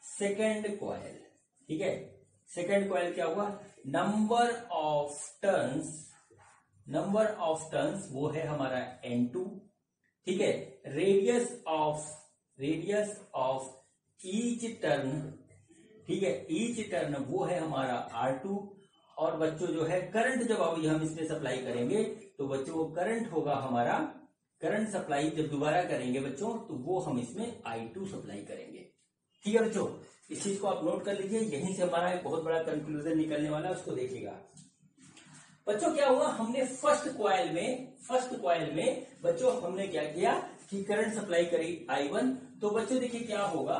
सेकेंड कॉइल। ठीक है, सेकेंड कॉइल क्या हुआ, नंबर ऑफ टर्न्स वो है हमारा N2। ठीक है, रेडियस ऑफ ईच टर्न, ठीक है, ईच टर्न वो है हमारा R2। और बच्चों जो है करंट, जब अभी हम इसमें सप्लाई करेंगे तो बच्चों वो करंट होगा हमारा, करंट सप्लाई जब दोबारा करेंगे बच्चों तो वो हम इसमें I2 सप्लाई करेंगे। ठीक है बच्चों, इस चीज को आप नोट कर लीजिए, यहीं से हमारा एक बहुत बड़ा कंक्लूजन निकलने वाला है, उसको देखिएगा। बच्चों क्या हुआ, हमने फर्स्ट कॉइल में बच्चों हमने क्या किया कि करंट सप्लाई करी I1। तो बच्चों देखिए क्या होगा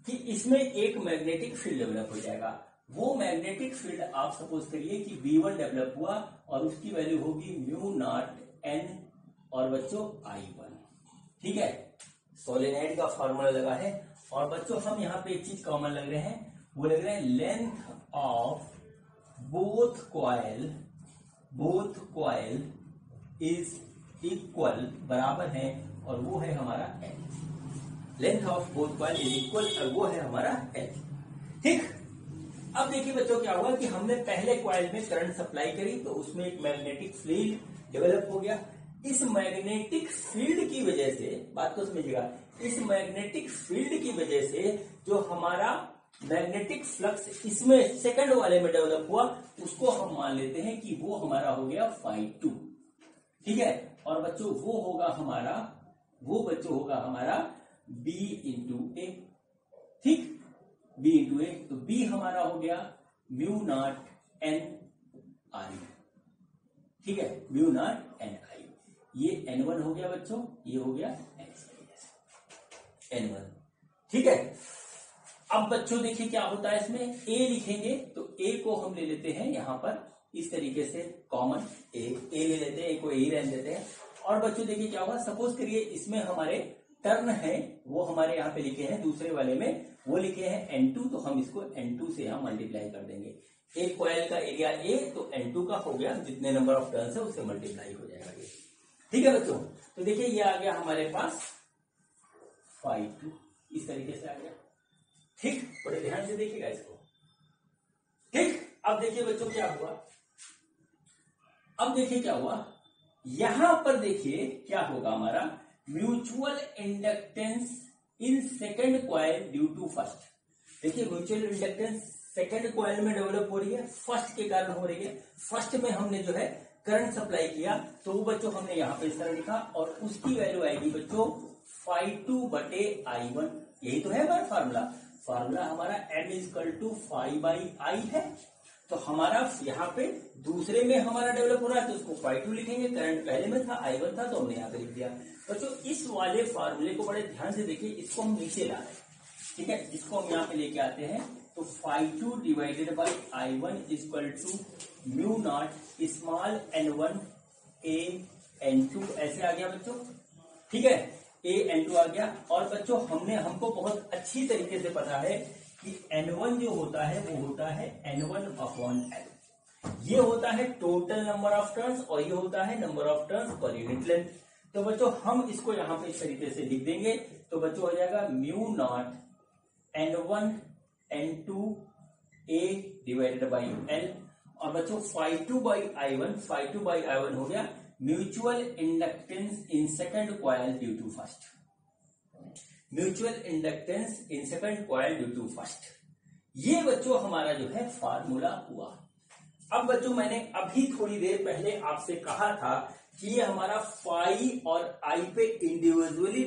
कि इसमें एक मैग्नेटिक फील्ड डेवलप हो जाएगा। वो मैग्नेटिक फील्ड आप सपोज करिए कि V1 डेवलप हुआ और उसकी वैल्यू होगी μ0N और बच्चों I1। ठीक है, सोलेनोइड का फॉर्मूला लगा है। और बच्चों हम यहाँ पे एक चीज कॉमन लग रहे हैं, वो लग रहे हैं length of both coil is equal, बराबर है, और वो है हमारा L। Length of both coil is equal और वो है हमारा L। ठीक, अब देखिए बच्चों क्या हुआ कि हमने पहले कॉइल में करंट सप्लाई करी तो उसमें एक मैग्नेटिक फील्ड डेवलप हो गया। इस मैग्नेटिक फील्ड की वजह से, बात तो समझिएगा, इस मैग्नेटिक फील्ड की वजह से जो हमारा मैग्नेटिक फ्लक्स इसमें सेकंड वाले में डेवलप हुआ, उसको हम मान लेते हैं कि वो हमारा हो गया phi2। ठीक है, और बच्चों वो होगा हमारा B इंटू ए। ठीक, B इंटू ए, तो B हमारा हो गया μ0N I। ठीक है, μ0N I, ये N1 हो गया बच्चों, ये हो गया N1। ठीक है, अब बच्चों देखिए क्या होता है, इसमें A लिखेंगे तो A को हम ले लेते हैं यहां पर इस तरीके से कॉमन, A ले लेते हैं, A को A ही रहने देते हैं। और बच्चों देखिए क्या होगा, सपोज करिए इसमें हमारे टर्न है वो हमारे यहाँ पे लिखे हैं, दूसरे वाले में वो लिखे हैं N2, तो हम इसको N2 से यहाँ मल्टीप्लाई कर देंगे। एक कॉइल का एरिया A तो N2 का हो गया, जितने नंबर ऑफ टर्न्स है उससे मल्टीप्लाई हो जाएगा ये। ठीक है बच्चों, तो देखिए ये आ गया हमारे पास phi2, इस तरीके से आ गया। ठीक, बड़े ध्यान से देखिएगा इसको। ठीक, अब देखिए बच्चों क्या हुआ, यहां पर देखिए क्या होगा हमारा, mutual inductance in second coil due to first. देखिए म्यूचुअल इंडक्टेंस सेकंड कॉइल में डेवलप हो रही है, फर्स्ट के कारण हो रही है। फर्स्ट में हमने जो है करंट सप्लाई किया तो वो बच्चों हमने यहाँ पे इस तरह लिखा और उसकी वैल्यू आएगी बच्चों phi2 बटे I1। यही तो है हमारा फार्मूला हमारा M equal to phi by I है। तो हमारा यहाँ पे दूसरे में हमारा डेवलप हो रहा है तो उसको phi2 लिखेंगे, करंट पहले में था I1 था तो हमने यहाँ पे लिख दिया। बच्चों इस वाले फार्मूले को बड़े ध्यान से देखिए, इसको हम नीचे ला रहे हैं। ठीक है, इसको हम यहाँ पे लेके आते हैं तो phi2 divided by I1 equal to mu naught small n1 a n2 ऐसे आ गया बच्चों। ठीक है, a n2 आ गया। और बच्चों हमको बहुत अच्छी तरीके से पता है कि n1 जो होता है वो होता है n1 अपॉन l। ये होता है टोटल नंबर ऑफ टर्न्स और ये होता है number of turns per unit length. तो बच्चों हम इसको यहाँ पे इस तरीके से लिख देंगे तो बच्चों हो जाएगा mu naught n1 n2 a divided by l। और बच्चों phi2 बाई I1 हो गया mutual inductance in second coil due to first. Mutual inductance in second coil due to first, ये बच्चों हमारा जो है फार्मूला हुआ। अब बच्चों मैंने अभी थोड़ी देर पहले आपसे कहा था कि ये हमारा phi और I पे इंडिविजुअली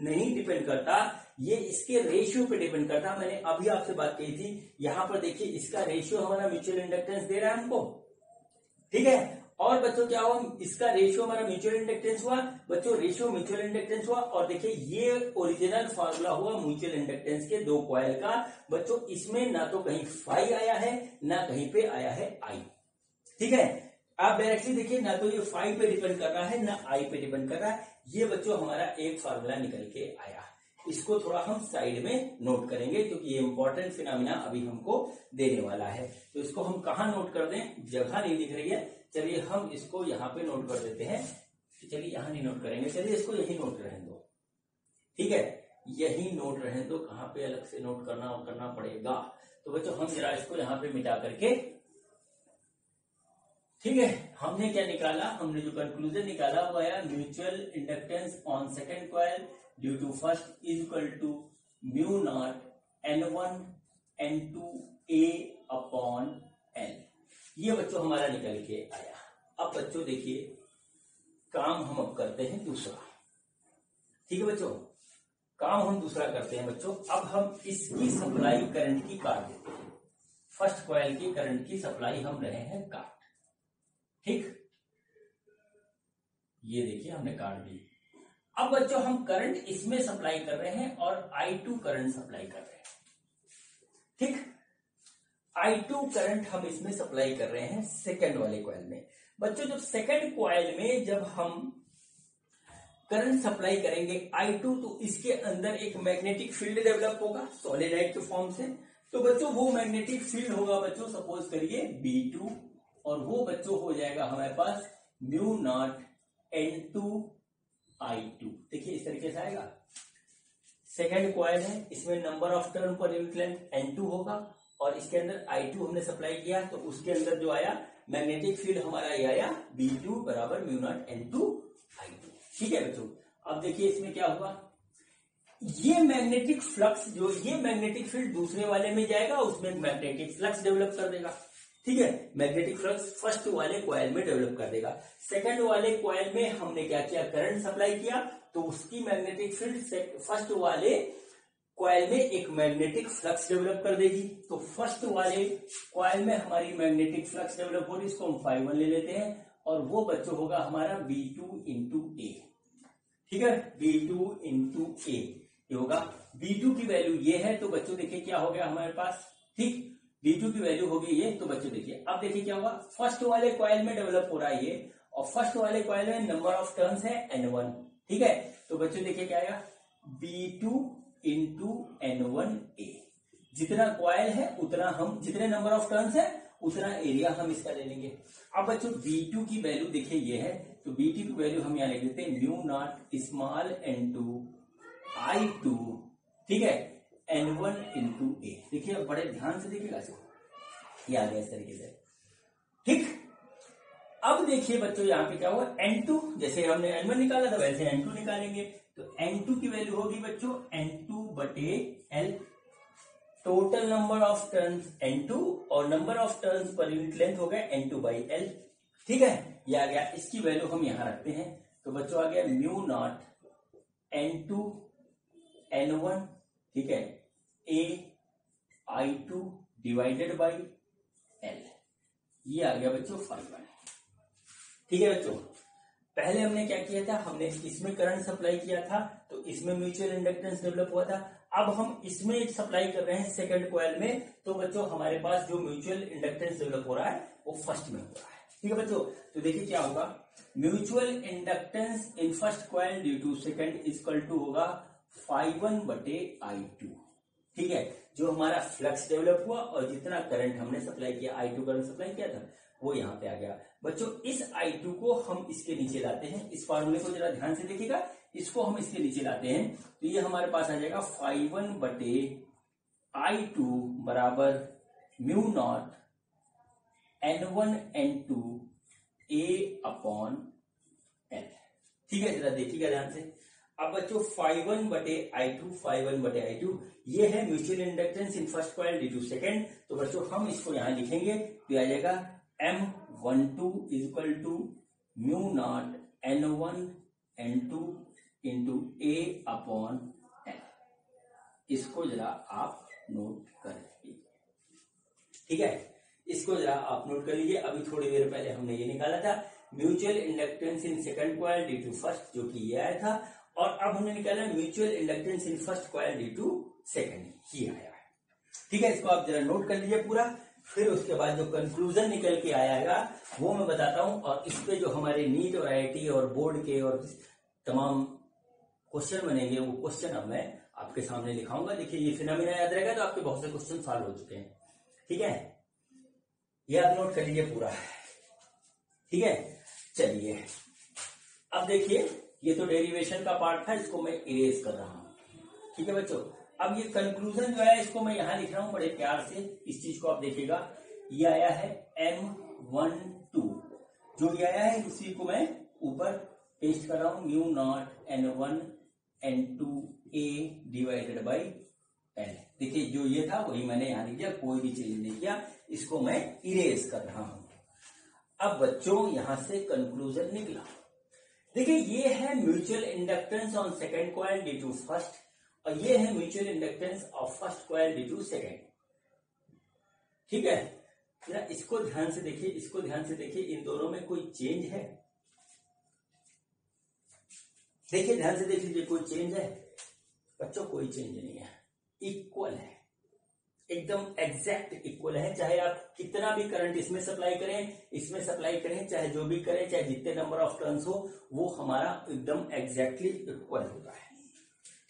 नहीं डिपेंड करता, ये इसके रेशियो पे डिपेंड करता। मैंने अभी आपसे बात कही थी, यहां पर देखिए इसका रेशियो हमारा म्यूचुअल इंडक्टेंस दे रहा है हमको। ठीक है, और बच्चों क्या हुआ, इसका रेशियो हमारा म्यूचुअल इंडक्टेंस हुआ। बच्चों रेशियो म्यूचुअल इंडक्टेंस हुआ और देखिए ये ओरिजिनल फार्मूला हुआ म्यूचुअल इंडक्टेंस के दो कॉइल का। बच्चों इसमें ना तो कहीं phi आया है ना कहीं पे आया है I। ठीक है, आप डायरेक्टली देखिए ना तो ये phi पे डिपेंड कर रहा है ना I पे डिपेंड कर रहा है। ये बच्चों हमारा एक फार्मूला निकल के आया। इसको थोड़ा हम साइड में नोट करेंगे क्योंकि ये इंपॉर्टेंट फिनोमिना अभी हमको देने वाला है। तो इसको हम कहाँ नोट कर दें, जगह नहीं दिख रही है, चलिए हम इसको यहाँ पे नोट कर देते हैं। चलिए यहाँ नहीं नोट करेंगे, चलिए इसको यही नोट रहने दो, ठीक है, यही नोट रहने दो, कहाँ पे अलग से नोट करना पड़ेगा। तो बच्चों हम जरा इसको यहाँ पे मिटा करके, ठीक है, हमने क्या निकाला, हमने जो कंक्लूजन निकाला वो आया mutual inductance on second coil due to first is equal to mu naught N1 N2 A upon L। ये बच्चों हमारा निकल के आया। अब बच्चों देखिए काम हम अब करते हैं दूसरा, ठीक है बच्चों, काम हम दूसरा करते हैं बच्चों। अब हम इसकी सप्लाई करंट की काट देते हैं, फर्स्ट कॉइल की करंट की सप्लाई हम रहे हैं काट, ठीक, ये देखिए हमने काट दी। अब बच्चों हम करंट इसमें सप्लाई कर रहे हैं और I2 करंट सप्लाई कर रहे हैं, ठीक, I2 करंट हम इसमें सप्लाई कर रहे हैं सेकंड वाले कॉइल में। बच्चों जब सेकंड कॉइल में जब हम करंट सप्लाई करेंगे I2 तो इसके अंदर एक मैग्नेटिक फील्ड डेवलप होगा सॉलिनॉइड के फॉर्म से। तो बच्चों वो मैग्नेटिक फील्ड होगा बच्चों सपोज करिए B2, और वो बच्चों हो जाएगा हमारे पास म्यू नॉट N2 I2। देखिए इस तरीके से आएगा, सेकेंड कॉइल है, इसमें number of turn per unit length N2 होगा और इसके अंदर I2 हमने सप्लाई किया, तो उसके अंदर जो आया मैग्नेटिक फील्ड हमारा ये आया B2 बराबर म्यू नॉट N2 I2, ठीक है बच्चों। अब देखिए इसमें क्या हुआ, ये मैग्नेटिक फ्लक्स जो ये मैग्नेटिक फील्ड दूसरे वाले में जाएगा, उसमें मैग्नेटिक फ्लक्स डेवलप कर देगा, ठीक है, मैग्नेटिक फ्लक्स फर्स्ट वाले कॉइल में डेवलप कर देगा। सेकंड वाले कॉइल में हमने क्या किया, करंट सप्लाई किया, तो उसकी मैग्नेटिक फील्ड फर्स्ट वाले कॉइल में एक मैग्नेटिक फ्लक्स डेवलप कर देगी। तो फर्स्ट वाले कॉइल में हमारी मैग्नेटिक फ्लक्स डेवलप हो रही, इसको हम Φ1 ले लेते हैं, और वो बच्चों होगा हमारा B2 इंटू A, ठीक है, B2 इंटू A ये होगा। B2 की वैल्यू ये है, तो बच्चों देखिए क्या हो गया हमारे पास, ठीक, B2 की वैल्यू होगी ये। तो बच्चों देखिए अब देखिए क्या होगा, फर्स्ट वाले कॉइल में डेवलप हो रहा है ये, और फर्स्ट वाले कॉइल में नंबर ऑफ टर्न्स है N1, ठीक है। तो बच्चों देखिए क्या आएगा, B2 इंटू N1A। जितना कॉइल है उतना हम, जितने नंबर ऑफ टर्न्स है उतना एरिया हम इसका ले लेंगे। अब बच्चों B2 की वैल्यू देखिए ये है, तो B2 की वैल्यू हम यहाँ लिख देते हैं mu naught small N2 I2, ठीक है, N1 इंटू A। देखिए अब बड़े ध्यान से देखिएगा, ये आ गया इस तरीके से, ठीक। अब देखिए बच्चों यहाँ पे क्या हुआ, N2 जैसे हमने N1 निकाला था वैसे N2 निकालेंगे, तो N2 की वैल्यू होगी बच्चों N2 बटे L, total number of turns N2 और number of turns per unit length हो गया N2 बाई L, ठीक है, ये आ गया। इसकी वैल्यू हम यहां रखते हैं, तो बच्चों आ गया म्यू नॉट N2 N1, ठीक है, A I2 divided by L, ये आ गया बच्चों Φ1, ठीक है बच्चों। पहले हमने क्या किया था, हमने इसमें करंट सप्लाई किया था, तो इसमें म्यूचुअल इंडक्टेंस डेवलप हुआ था। अब हम इसमें सप्लाई कर रहे हैं सेकंड कॉइल में, तो बच्चों हमारे पास जो म्यूचुअल इंडक्टेंस डेवलप हो रहा है वो फर्स्ट में हो रहा है, ठीक है बच्चों। तो देखिए क्या होगा, mutual inductance in first coil due to second equal to होगा Φ1 बटे I2, ठीक है, जो हमारा फ्लक्स डेवलप हुआ और जितना करंट हमने सप्लाई किया, I2 करंट सप्लाई किया था, वो यहाँ पे आ गया। बच्चों इस I2 को हम इसके नीचे लाते हैं, इस फॉर्मूले को जरा ध्यान से देखिएगा, इसको हम इसके नीचे लाते हैं, तो ये हमारे पास आ जाएगा Φ1 बटे I2 बराबर mu naught N1 N2 A upon L, ठीक है, जरा देखिएगा ध्यान से। अब बच्चों Φ1 बटे I2 ये है mutual inductance in first coil due to second, तो बच्चों हम इसको यहां लिखेंगे, तो आ जाएगा M12 is equal to mu naught N1 N2 into A upon L। इसको जरा आप नोट कर लीजिए, ठीक है, इसको जरा आप नोट कर लीजिए। अभी थोड़ी देर पहले हमने ये निकाला था mutual inductance in second coil due to first, जो कि ये आया था, और अब हमने निकाला mutual inductance in first coil due to second, ये आया है, ठीक है। इसको आप जरा नोट कर लीजिए पूरा, फिर उसके बाद जो कंक्लूजन निकल के आएगा वो मैं बताता हूं, और इस पे जो हमारे नीट और IIT और बोर्ड के और तमाम क्वेश्चन बनेंगे, वो क्वेश्चन अब मैं आपके सामने लिखाऊंगा। देखिए ये फिनोमेना याद रहेगा तो आपके बहुत से क्वेश्चन सॉल्व हो चुके हैं, ठीक है, ये आप नोट कर लीजिए पूरा, ठीक है, चलिए अब देखिए, ये तो डेरिवेशन का पार्ट था, इसको मैं इरेज कर रहा हूं। ठीक है बच्चों, अब ये कंक्लूजन जो है इसको मैं यहां लिख रहा हूं बड़े प्यार से, इस चीज को आप देखिएगा। ये आया है M12, जो ये आया है उसी को मैं ऊपर पेस्ट कर रहा हूं, mu naught N1 N2 A divided by N। देखिए जो ये था वही मैंने यहां लिख दिया, कोई भी चेंज नहीं किया, इसको मैं इरेज कर रहा हूं। अब बच्चों यहां से कंक्लूजन निकला, देखिए ये है mutual inductance on second coil due to first, और ये है mutual inductance of first coil due to second. ठीक है, जरा इसको ध्यान से देखिए, इसको ध्यान से देखिए, इन दोनों में कोई चेंज है? देखिए ध्यान से देख लीजिए, कोई चेंज है बच्चों? कोई चेंज नहीं है, इक्वल है, एकदम एग्जैक्ट इक्वल है। चाहे आप कितना भी करंट इसमें सप्लाई करें, इसमें सप्लाई करें, चाहे जो भी करें, चाहे जितने नंबर ऑफ टर्न्स हो, वो हमारा एकदम एग्जैक्टली इक्वल होता है।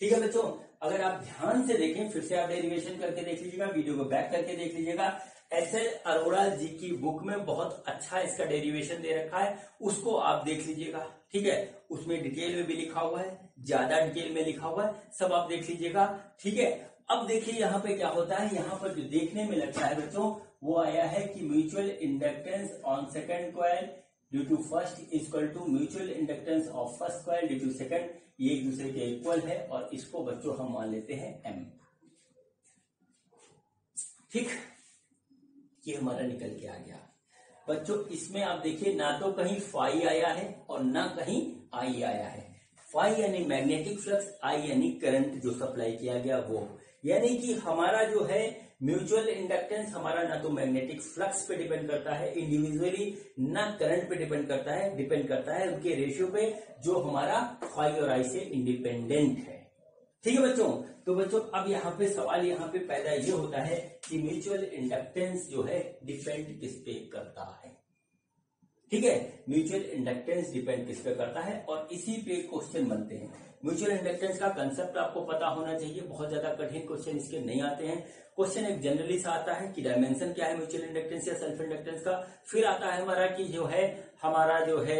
ठीक है बच्चों, अगर आप ध्यान से देखें, फिर से आप डेरिवेशन करके देख लीजिएगा, वीडियो को बैक करके देख लीजिएगा। एसएल अरोड़ा जी की बुक में बहुत अच्छा इसका डेरिवेशन दे रखा है, उसको आप देख लीजिएगा। ठीक है, उसमें डिटेल में भी लिखा हुआ है, ज्यादा डिटेल में लिखा हुआ है, सब आप देख लीजिएगा। ठीक है, अब देखिए यहाँ पे क्या होता है, यहाँ पर जो देखने में लगता है बच्चों, वो आया है कि mutual inductance on second coil due to first equal to mutual inductance of first coil due to second, ये एक दूसरे के इक्वल है, और इसको बच्चों हम मान लेते हैं M। ठीक, ये हमारा निकल के आ गया बच्चों। इसमें आप देखिए, ना तो कहीं फाई आया है और ना कहीं आई आया है। फाई यानी मैग्नेटिक फ्लक्स, आई यानी करंट जो सप्लाई किया गया वो, यानी कि हमारा जो है म्यूचुअल इंडक्टेंस हमारा ना तो मैग्नेटिक फ्लक्स पे डिपेंड करता है इंडिविजुअली, ना करंट पे डिपेंड करता है, डिपेंड करता है उनके रेशियो पे, जो हमारा फाई और आई से इंडिपेंडेंट है। ठीक है बच्चों, तो बच्चों अब यहाँ पे सवाल यहाँ पे पैदा ये होता है कि म्यूचुअल इंडक्टेंस जो है डिपेंड किस पे करता है। ठीक है, म्यूचुअल इंडक्टेंस डिपेंड किस पे करता है, और इसी पे क्वेश्चन बनते हैं। म्यूचुअल इंडक्टेंस का कंसेप्ट आपको पता होना चाहिए, बहुत ज्यादा कठिन क्वेश्चन इसके नहीं आते हैं। क्वेश्चन एक जनरली सा आता है कि डायमेंशन क्या है म्यूचुअल इंडक्टेंस या सेल्फ इंडक्टेंस का, फिर आता है हमारा कि जो है हमारा जो है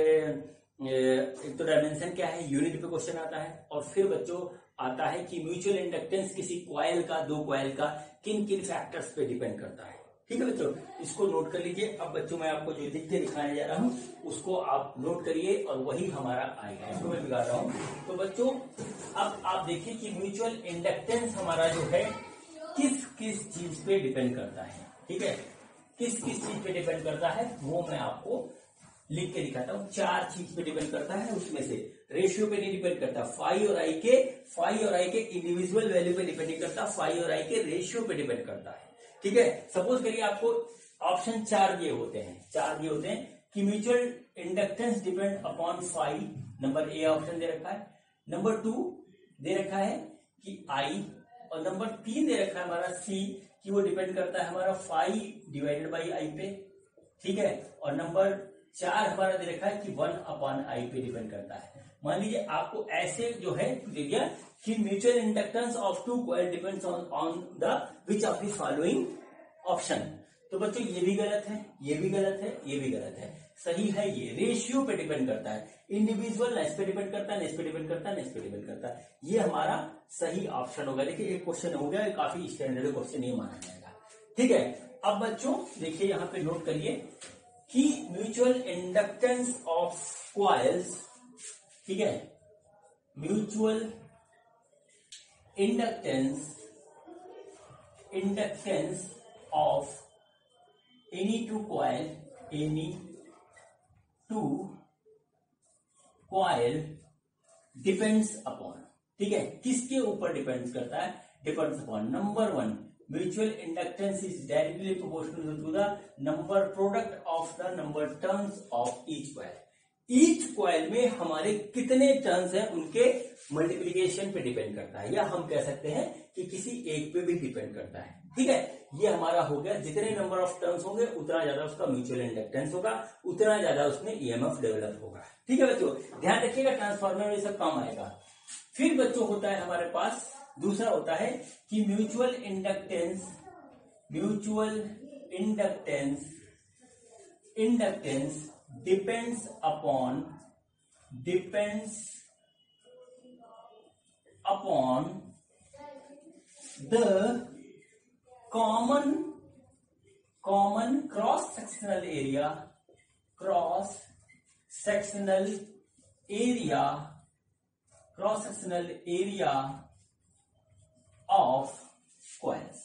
एक तो डायमेंशन क्या है, यूनिट पे क्वेश्चन आता है, और फिर बच्चों आता है कि म्यूचुअल इंडक्टेंस किसी कॉइल का, दो कॉइल का किन किन फैक्टर्स पे डिपेंड करता है। ठीक है बच्चों, इसको नोट कर लीजिए। अब बच्चों मैं आपको जो लिख के दिखाने जा रहा हूं उसको आप नोट करिए, और वही हमारा आएगा, इसको मैं बिगाड़ रहा हूं। तो बच्चों अब आप देखिए कि म्यूचुअल इंडक्टेंस हमारा जो है किस किस चीज पे डिपेंड करता है। ठीक है, किस किस चीज पे डिपेंड करता है वो मैं आपको लिख के दिखाता हूं। 4 चीज पे डिपेंड करता है, उसमें से रेशियो पे नहीं डिपेंड करता, फाई और आई के इंडिविजुअल वैल्यू पे डिपेंड नहीं करता, फाई और आई के रेशियो पे डिपेंड करता है। ठीक है, सपोज करिए आपको ऑप्शन 4 दिए होते हैं कि mutual inductance depend upon phi, number A option दे रखा है, नंबर 2 दे रखा है कि आई, और नंबर 3 दे रखा है हमारा सी कि वो डिपेंड करता है हमारा फाई डिवाइडेड बाई आई पे। ठीक है, और नंबर 4 हमारा दे रखा है कि 1 अपॉन आई पे डिपेंड करता है। मान लीजिए आपको ऐसे जो है दे दिया कि mutual inductance of two coil depends on the which of the following option. तो बच्चों ये भी गलत है, ये भी गलत है, ये भी गलत है। सही है ये रेशियो पे डिपेंड करता है, इंडिविजुअल ना इस पे डिपेंड करता है, ना इस पे डिपेंड करता है, ना इस पे डिपेंड करता है। ये हमारा सही ऑप्शन होगा। देखिए एक क्वेश्चन हो गया, काफी स्टैंडर्ड क्वेश्चन ये माना जाएगा। ठीक है, अब बच्चों देखिए यहाँ पे नोट करिए कि म्यूचुअल इंडक्टेंस ऑफ कॉइल्स, ठीक है, mutual inductance of any two coil depends upon, ठीक है, किसके ऊपर डिपेंड्स करता है, depends upon number 1 mutual inductance is directly proportional to the number product of the number turns of each coil. Each coil में हमारे कितने टर्न्स हैं उनके मल्टीप्लीकेशन पे डिपेंड करता है, या हम कह सकते हैं कि किसी एक पे भी डिपेंड करता है। ठीक है, ये हमारा हो गया, जितने नंबर ऑफ टर्न्स होंगे उतना ज्यादा उसका म्यूचुअल इंडक्टेंस होगा, उतना ज्यादा उसमें ईएमएफ डेवलप होगा। ठीक है बच्चों, ध्यान रखिएगा, ट्रांसफार्मर में सब काम आएगा। फिर बच्चों होता है हमारे पास दूसरा होता है कि mutual inductance depends upon the common cross sectional area of coils.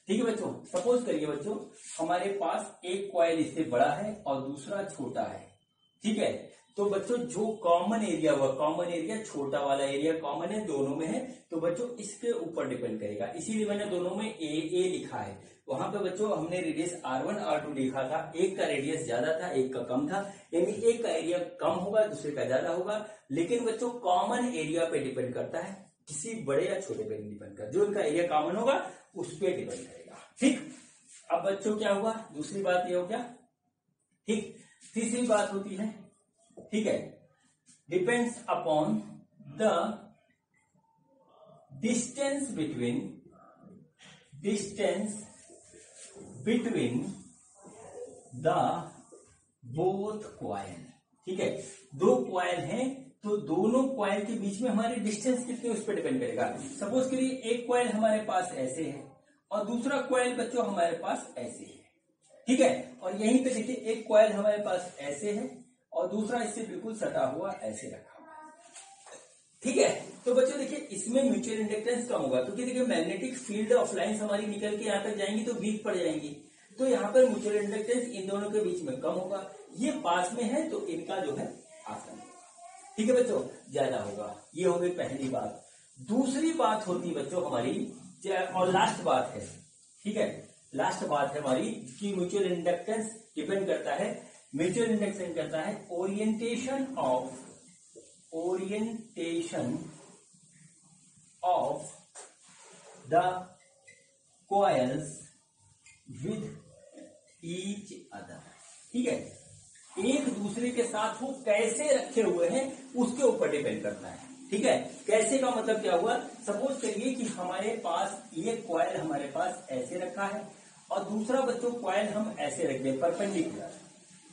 ठीक है बच्चों, सपोज करिए बच्चों हमारे पास एक कॉइल इससे बड़ा है और दूसरा छोटा है। ठीक है, तो बच्चों जो कॉमन एरिया हुआ, कॉमन एरिया छोटा वाला एरिया कॉमन है, दोनों में है, तो बच्चों इसके ऊपर डिपेंड करेगा। इसीलिए मैंने दोनों में ए लिखा है। वहां पे बच्चों हमने रेडियस R1 R2 लिखा था, एक का रेडियस ज्यादा था, एक का कम था, यानी एक का एरिया कम होगा, दूसरे का ज्यादा होगा। लेकिन बच्चों कॉमन एरिया पे डिपेंड करता है, किसी बड़े या छोटे पे डिपेंड करता है, जो इनका एरिया कॉमन होगा उस पर डिपेंड करेगा। ठीक, अब बच्चों क्या हुआ, दूसरी बात ये हो गया। ठीक, तीसरी बात होती है, ठीक है, depends upon the distance between the both coil. ठीक है, दो कॉइल हैं तो दोनों कॉइल के बीच में हमारी डिस्टेंस कितनी उस पर डिपेंड करेगा। सपोज करिए एक कॉइल हमारे पास ऐसे है और दूसरा कॉइल बच्चों हमारे पास ऐसे है। ठीक है, और यहीं पे देखिए एक कॉइल हमारे पास ऐसे है और दूसरा इससे बिल्कुल सटा हुआ ऐसे रखा हुआ। ठीक है, तो बच्चों देखिए इसमें म्यूचुअल इंडक्टेंस कम होगा, क्योंकि देखिए मैग्नेटिक फील्ड ऑफ लाइंस हमारी निकल के यहाँ तक जाएंगी तो वीक पड़ जाएंगी, तो यहाँ पर म्यूचुअल इंडक्टेंस इन दोनों के बीच में कम होगा। ये पास में है तो इनका जो है आसान होगा। ठीक है बच्चों, ज्यादा होगा। ये हो गई पहली बात। दूसरी बात होती बच्चों हमारी, और लास्ट बात है, ठीक है, लास्ट बात है हमारी कि म्यूचुअल इंडक्टेंस डिपेंड करता है, म्यूचुअल इंडक्टेंस करता है orientation of the coils with each other. ठीक है, एक दूसरे के साथ वो कैसे रखे हुए हैं उसके ऊपर डिपेंड करता है। ठीक है, कैसे का मतलब क्या हुआ, सपोज करिए कि हमारे पास ये कॉइल हमारे पास ऐसे रखा है और दूसरा बच्चों कॉइल हम ऐसे रख दें, परपेंडिकुलर,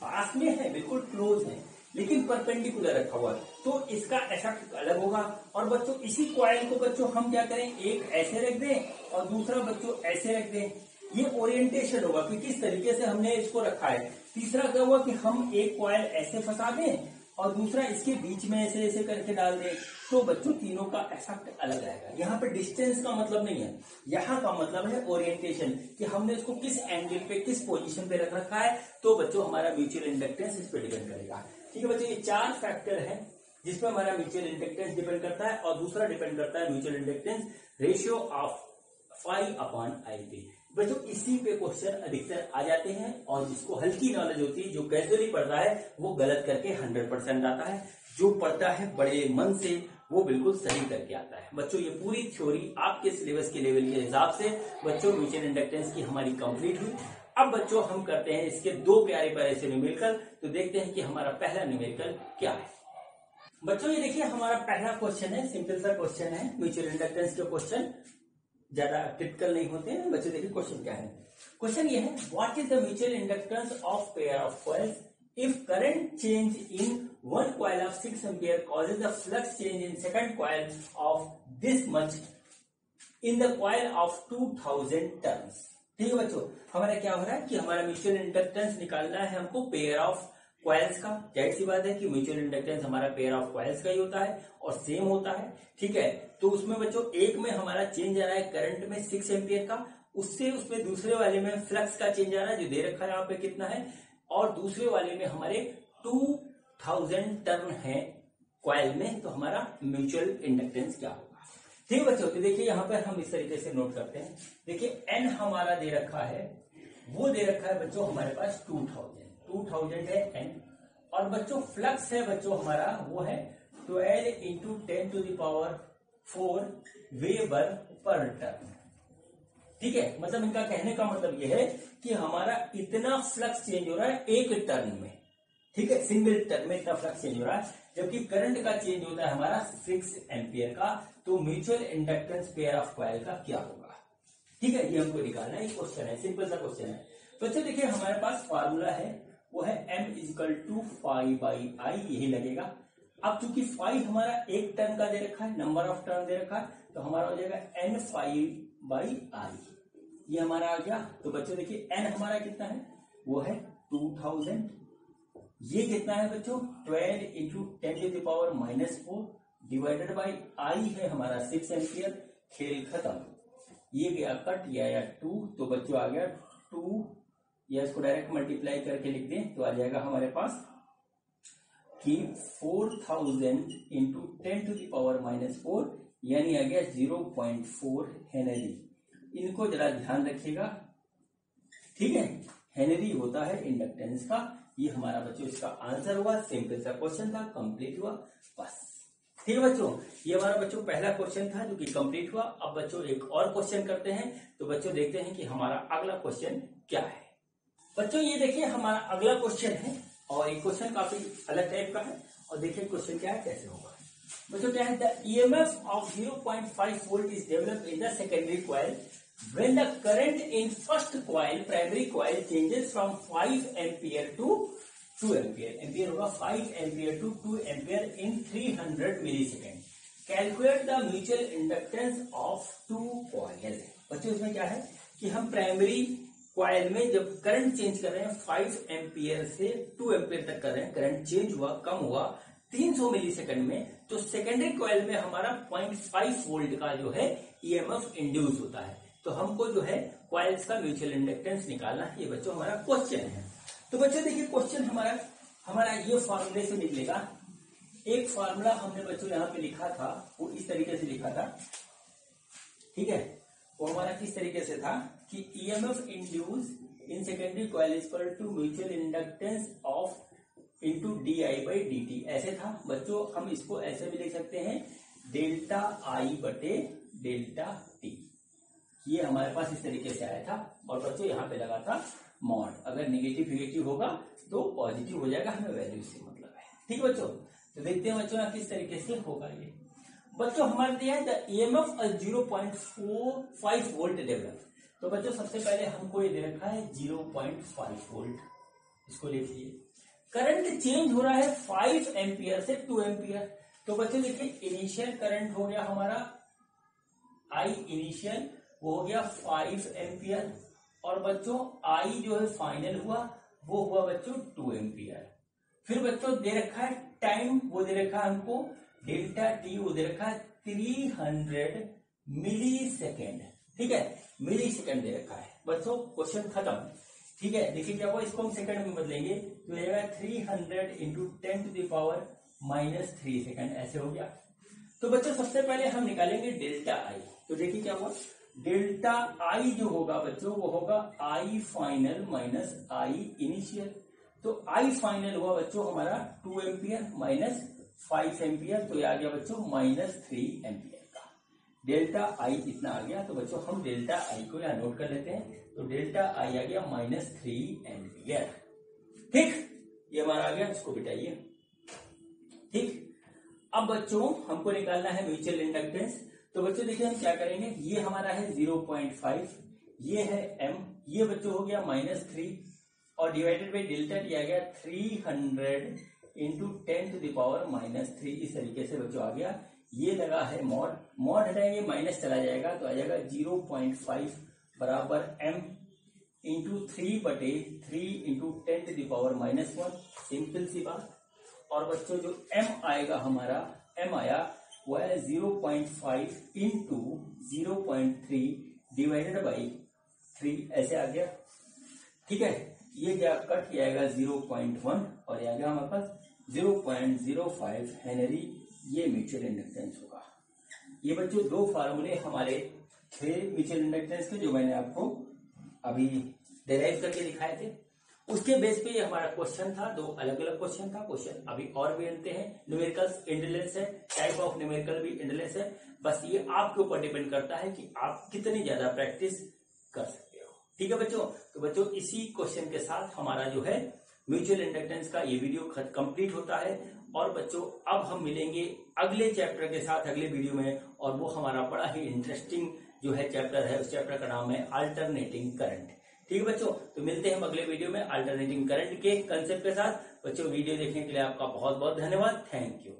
पास में है, बिल्कुल क्लोज है, लेकिन परपेंडिकुलर रखा हुआ है, तो इसका इफेक्ट अलग होगा। और बच्चों इसी कॉइल को बच्चों हम क्या करें, एक ऐसे रख दें और दूसरा बच्चों ऐसे रख दें, ये ओरिएंटेशन होगा कि किस तरीके से हमने इसको रखा है। तीसरा क्या हुआ कि हम एक कॉइल ऐसे फंसा दें और दूसरा इसके बीच में ऐसे ऐसे करके डाल दें, तो बच्चों तीनों का इफेक्ट अलग आएगा। यहाँ पे डिस्टेंस का मतलब नहीं है, यहाँ का मतलब है ओरिएंटेशन, कि हमने इसको किस एंगल पे, किस पोजीशन पे रख रखा है, तो बच्चों हमारा म्यूचुअल इंडक्टेंस इस पे डिपेंड करेगा। ठीक है बच्चों, ये 4 फैक्टर है जिसमें हमारा म्यूचुअल इंडक्टेंस डिपेंड करता है। और दूसरा डिपेंड करता है mutual inductance ratio of phi/IP। बच्चों इसी पे क्वेश्चन अधिकतर आ जाते हैं और जिसको हल्की नॉलेज होती है, जो कैजुअली पढ़ता है वो गलत करके 100% आता है, जो पढ़ता है बड़े मन से वो बिल्कुल सही करके आता है। बच्चों ये पूरी थ्योरी आपके सिलेबस के लेवल के हिसाब से बच्चों म्यूचुअल इंडक्टेंस की हमारी कंप्लीट हुई। अब बच्चों हम करते हैं इसके 2 प्यारे प्यारे से न्यूमेरिकल, तो देखते हैं कि हमारा पहला न्यूमेरिकल क्या है। बच्चों ये देखिए हमारा पहला क्वेश्चन है, सिंपल सा क्वेश्चन है। म्यूचुअल इंडक्टेंस के क्वेश्चन ज्यादा टिपिकल नहीं होते हैं। बच्चों देखिए क्वेश्चन क्या है। क्वेश्चन ये है, what is the mutual inductance of pair of coils if current change in one coil of 6 ampere causes the flux change in second coil of this much in the coil of 2000 turns। ठीक है बच्चों, हमारा क्या हो रहा है कि हमारा म्यूचुअल इंडक्टेंस निकालना है हमको पेयर ऑफ कॉइल्स का। जाहिर सी बात है कि म्यूचुअल इंडक्टेंस हमारा पेयर ऑफ कॉइल्स का ही होता है और सेम होता है। ठीक है, तो उसमें बच्चों एक में हमारा चेंज आ रहा है करंट में 6 एम्पियर का, उससे उसमें दूसरे वाले में फ्लक्स का चेंज आ रहा है जो दे रखा है यहाँ पे कितना है, और दूसरे वाले में हमारे 2000 टर्न है कॉइल में, तो हमारा म्यूचुअल इंडक्टेंस क्या होगा। ठीक है बच्चों, तो देखिए यहाँ पर हम इस तरीके से नोट करते हैं। देखिए एन हमारा दे रखा है, वो दे रखा है बच्चों हमारे पास 2000 है एन, और बच्चों फ्लक्स है बच्चों हमारा वो है 12 × 10⁴ वेबर पर टर्न। ठीक है, मतलब इनका कहने का मतलब यह है कि हमारा इतना फ्लक्स चेंज हो रहा है एक टर्न में। ठीक है, सिंगल टर्न में इतना फ्लक्स चेंज हो रहा है, जबकि करंट का चेंज होता है हमारा 6 एम्पियर का। तो mutual inductance pair of coil का क्या होगा। ठीक है, ये हमको निकालना है, क्वेश्चन है, सिंपल सा क्वेश्चन है। तो अच्छा देखिए हमारे पास फार्मूला है, वो है m is equal to phi by I, यही लगेगा। अब चूंकि फाइव हमारा एक टर्म का दे रखा है, नंबर ऑफ टर्म दे रखा है, तो हमारा हो जाएगा n फाइव बाई आई, ये हमारा आ गया। तो बच्चों देखिए n हमारा कितना है, वो है 2000। ये कितना है बच्चों, 12 into 10 to the power -4 divided by I है हमारा 6 एम्पियर। खेल खत्म, ये गया कट, ये आया 2, तो बच्चों आ गया 2, या इसको डायरेक्ट मल्टीप्लाई करके लिख दें तो आ जाएगा हमारे पास कि 4000 इंटू 10 टू द पावर -4 यानी आ गया 0.4 हेनरी। इनको जरा ध्यान रखिएगा, ठीक है। हेनरी होता है इंडक्टेंस का। ये हमारा बच्चों इसका आंसर हुआ, सिंपल सा क्वेश्चन था, कंप्लीट हुआ, बस। ठीक है बच्चों, ये हमारा बच्चों पहला क्वेश्चन था जो कि कंप्लीट हुआ। अब बच्चों एक और क्वेश्चन करते हैं, तो बच्चों देखते हैं कि हमारा अगला क्वेश्चन क्या है। बच्चों ये देखिए हमारा अगला क्वेश्चन है, और ये क्वेश्चन काफी अलग टाइप का है, और देखिए क्वेश्चन क्या है, कैसे होगा। बच्चों क्या है, the EMF of 0.5 volt is developed in the secondary coil when the current in first coil, primary coil, changes from 5 ampere to 2 ampere. Ampere होगा 5 ampere to 2 ampere in 300 millisecond. Calculate the mutual inductance of two coils. बच्चों इसमें क्या है कि हम primary coil में जब current change कर रहे हैं 5 एम्पियर से 2 एम्पियर तक कर रहे हैं, करंट चेंज हुआ, कम हुआ 300 मिलीसेकंड में, तो सेकेंडरी कॉइल में हमारा 0.5 वोल्ट का जो है ईएमएफ इंड्यूस होता है। तो हमको जो है कॉइल्स का म्यूचुअल इंडक्टेंस निकालना है। ये बच्चों हमारा क्वेश्चन है। तो बच्चों देखिए क्वेश्चन हमारा ये फॉर्मूले से निकलेगा। एक फॉर्मूला हमने बच्चों यहाँ पे लिखा था, वो इस तरीके से लिखा था, ठीक है। वो हमारा किस तरीके से था कि EMF induce in secondary coil is equal to mutual inductance of into d I by D t, ऐसे था बच्चों। हम इसको ऐसे भी लिख सकते हैं, डेल्टा आई बटे डेल्टा टी। ये हमारे पास इस तरीके से आया था, और बच्चों यहाँ पे लगा था मॉड। अगर नेगेटिव होगा तो पॉजिटिव हो जाएगा, हमें वैल्यू से मतलब है, ठीक है बच्चों। तो देखते हैं बच्चों किस तरीके से होगा ये। बच्चों हमारे दिया है द ईएमएफ 0.45 वोल्ट डेवलप। तो बच्चों सबसे पहले हमको ये दे रखा है 0.5 वोल्ट, इसको लिखिए। करंट चेंज हो रहा है 5 एम्पियर से 2 एम्पियर। तो बच्चों देखिए इनिशियल करंट हो गया हमारा आई इनिशियल, वो हो गया 5 एम्पियर, और बच्चों आई जो है फाइनल हुआ, वो हुआ बच्चों 2 एम्पियर। फिर बच्चों दे रखा है टाइम, वो दे रखा है हमको डेल्टा टी, वो दे रखा है 300 मिली सेकेंड, ठीक है, मिली सेकेंड दे रखा है। बच्चों क्वेश्चन खत्म, ठीक है। देखिए क्या हुआ, इसको हम सेकंड में बदलेंगे तो ये 300 into 10 to the power -3 second, ऐसे हो गया। तो बच्चों सबसे पहले हम निकालेंगे डेल्टा आई। तो देखिए क्या हुआ, डेल्टा आई जो होगा बच्चों वो होगा I final minus I initial. तो आई फाइनल हुआ बच्चों हमारा 2 एम्पियर माइनस 5 एम्पियर, तो ये आ गया बच्चों -3 एम्पियर का। डेल्टा आई इतना आ गया। तो बच्चों हम डेल्टा आई को यहाँ नोट कर लेते हैं। तो डेल्टा आई आ गया -3 एम्पियर, ठीक, ये हमारा आ गया, इसको बिठाइए, ठीक। अब बच्चों हमको निकालना है म्यूचुअल इंडक्टेंस। तो बच्चों देखिए हम क्या करेंगे, ये हमारा है 0.5, ये है m, ये बच्चों हो गया -3, और डिवाइडेड बाई डेल्टा टी आ गया 300 इंटू 10 टू द पावर -3। इस तरीके से बच्चों आ गया। ये लगा है मॉड, मॉड हटाएंगे माइनस चला जाएगा, तो आ जाएगा 0.5 बराबर m इंटू 3 बटे 3 into 10 to the power -1, simple सी बात। और बच्चों जो m आएगा हमारा, m आया वो है 0.5 इंटू 0.3 डिवाइडेड बाई 3, ऐसे आ गया, ठीक है। ये क्या कट किया जाएगा 0.1, और ये आ गया हमारे पास 0.05 हेनरी, ये म्यूचुअल इंडक्टेंस होगा। ये बच्चों दो फार्मूले हमारे थे म्यूचुअल इंडक्टेंस के, जो मैंने आपको अभी डिराइव करके दिखाए थे। उसके बेस पे ये हमारा क्वेश्चन था, दो अलग अलग क्वेश्चन था। क्वेश्चन अभी और भी बनते हैं, न्यूमेरिकल्स इंटेलिजेंस है, टाइप ऑफ न्यूमेरिकल भी इंटेलिजेंस है। बस ये आपके ऊपर डिपेंड करता है कि आप कितनी ज्यादा प्रैक्टिस कर सकते हो, ठीक है बच्चों। तो बच्चों इसी क्वेश्चन के साथ हमारा जो है म्यूचुअल इंडक्टेंस का ये वीडियो कंप्लीट होता है। और बच्चों अब हम मिलेंगे अगले चैप्टर के साथ अगले वीडियो में, और वो हमारा बड़ा ही इंटरेस्टिंग जो है चैप्टर है, उस चैप्टर का नाम है अल्टरनेटिंग करंट। ठीक है बच्चों, तो मिलते हैं हम अगले वीडियो में अल्टरनेटिंग करंट के कंसेप्ट के साथ। बच्चों वीडियो देखने के लिए आपका बहुत बहुत धन्यवाद। Thank you.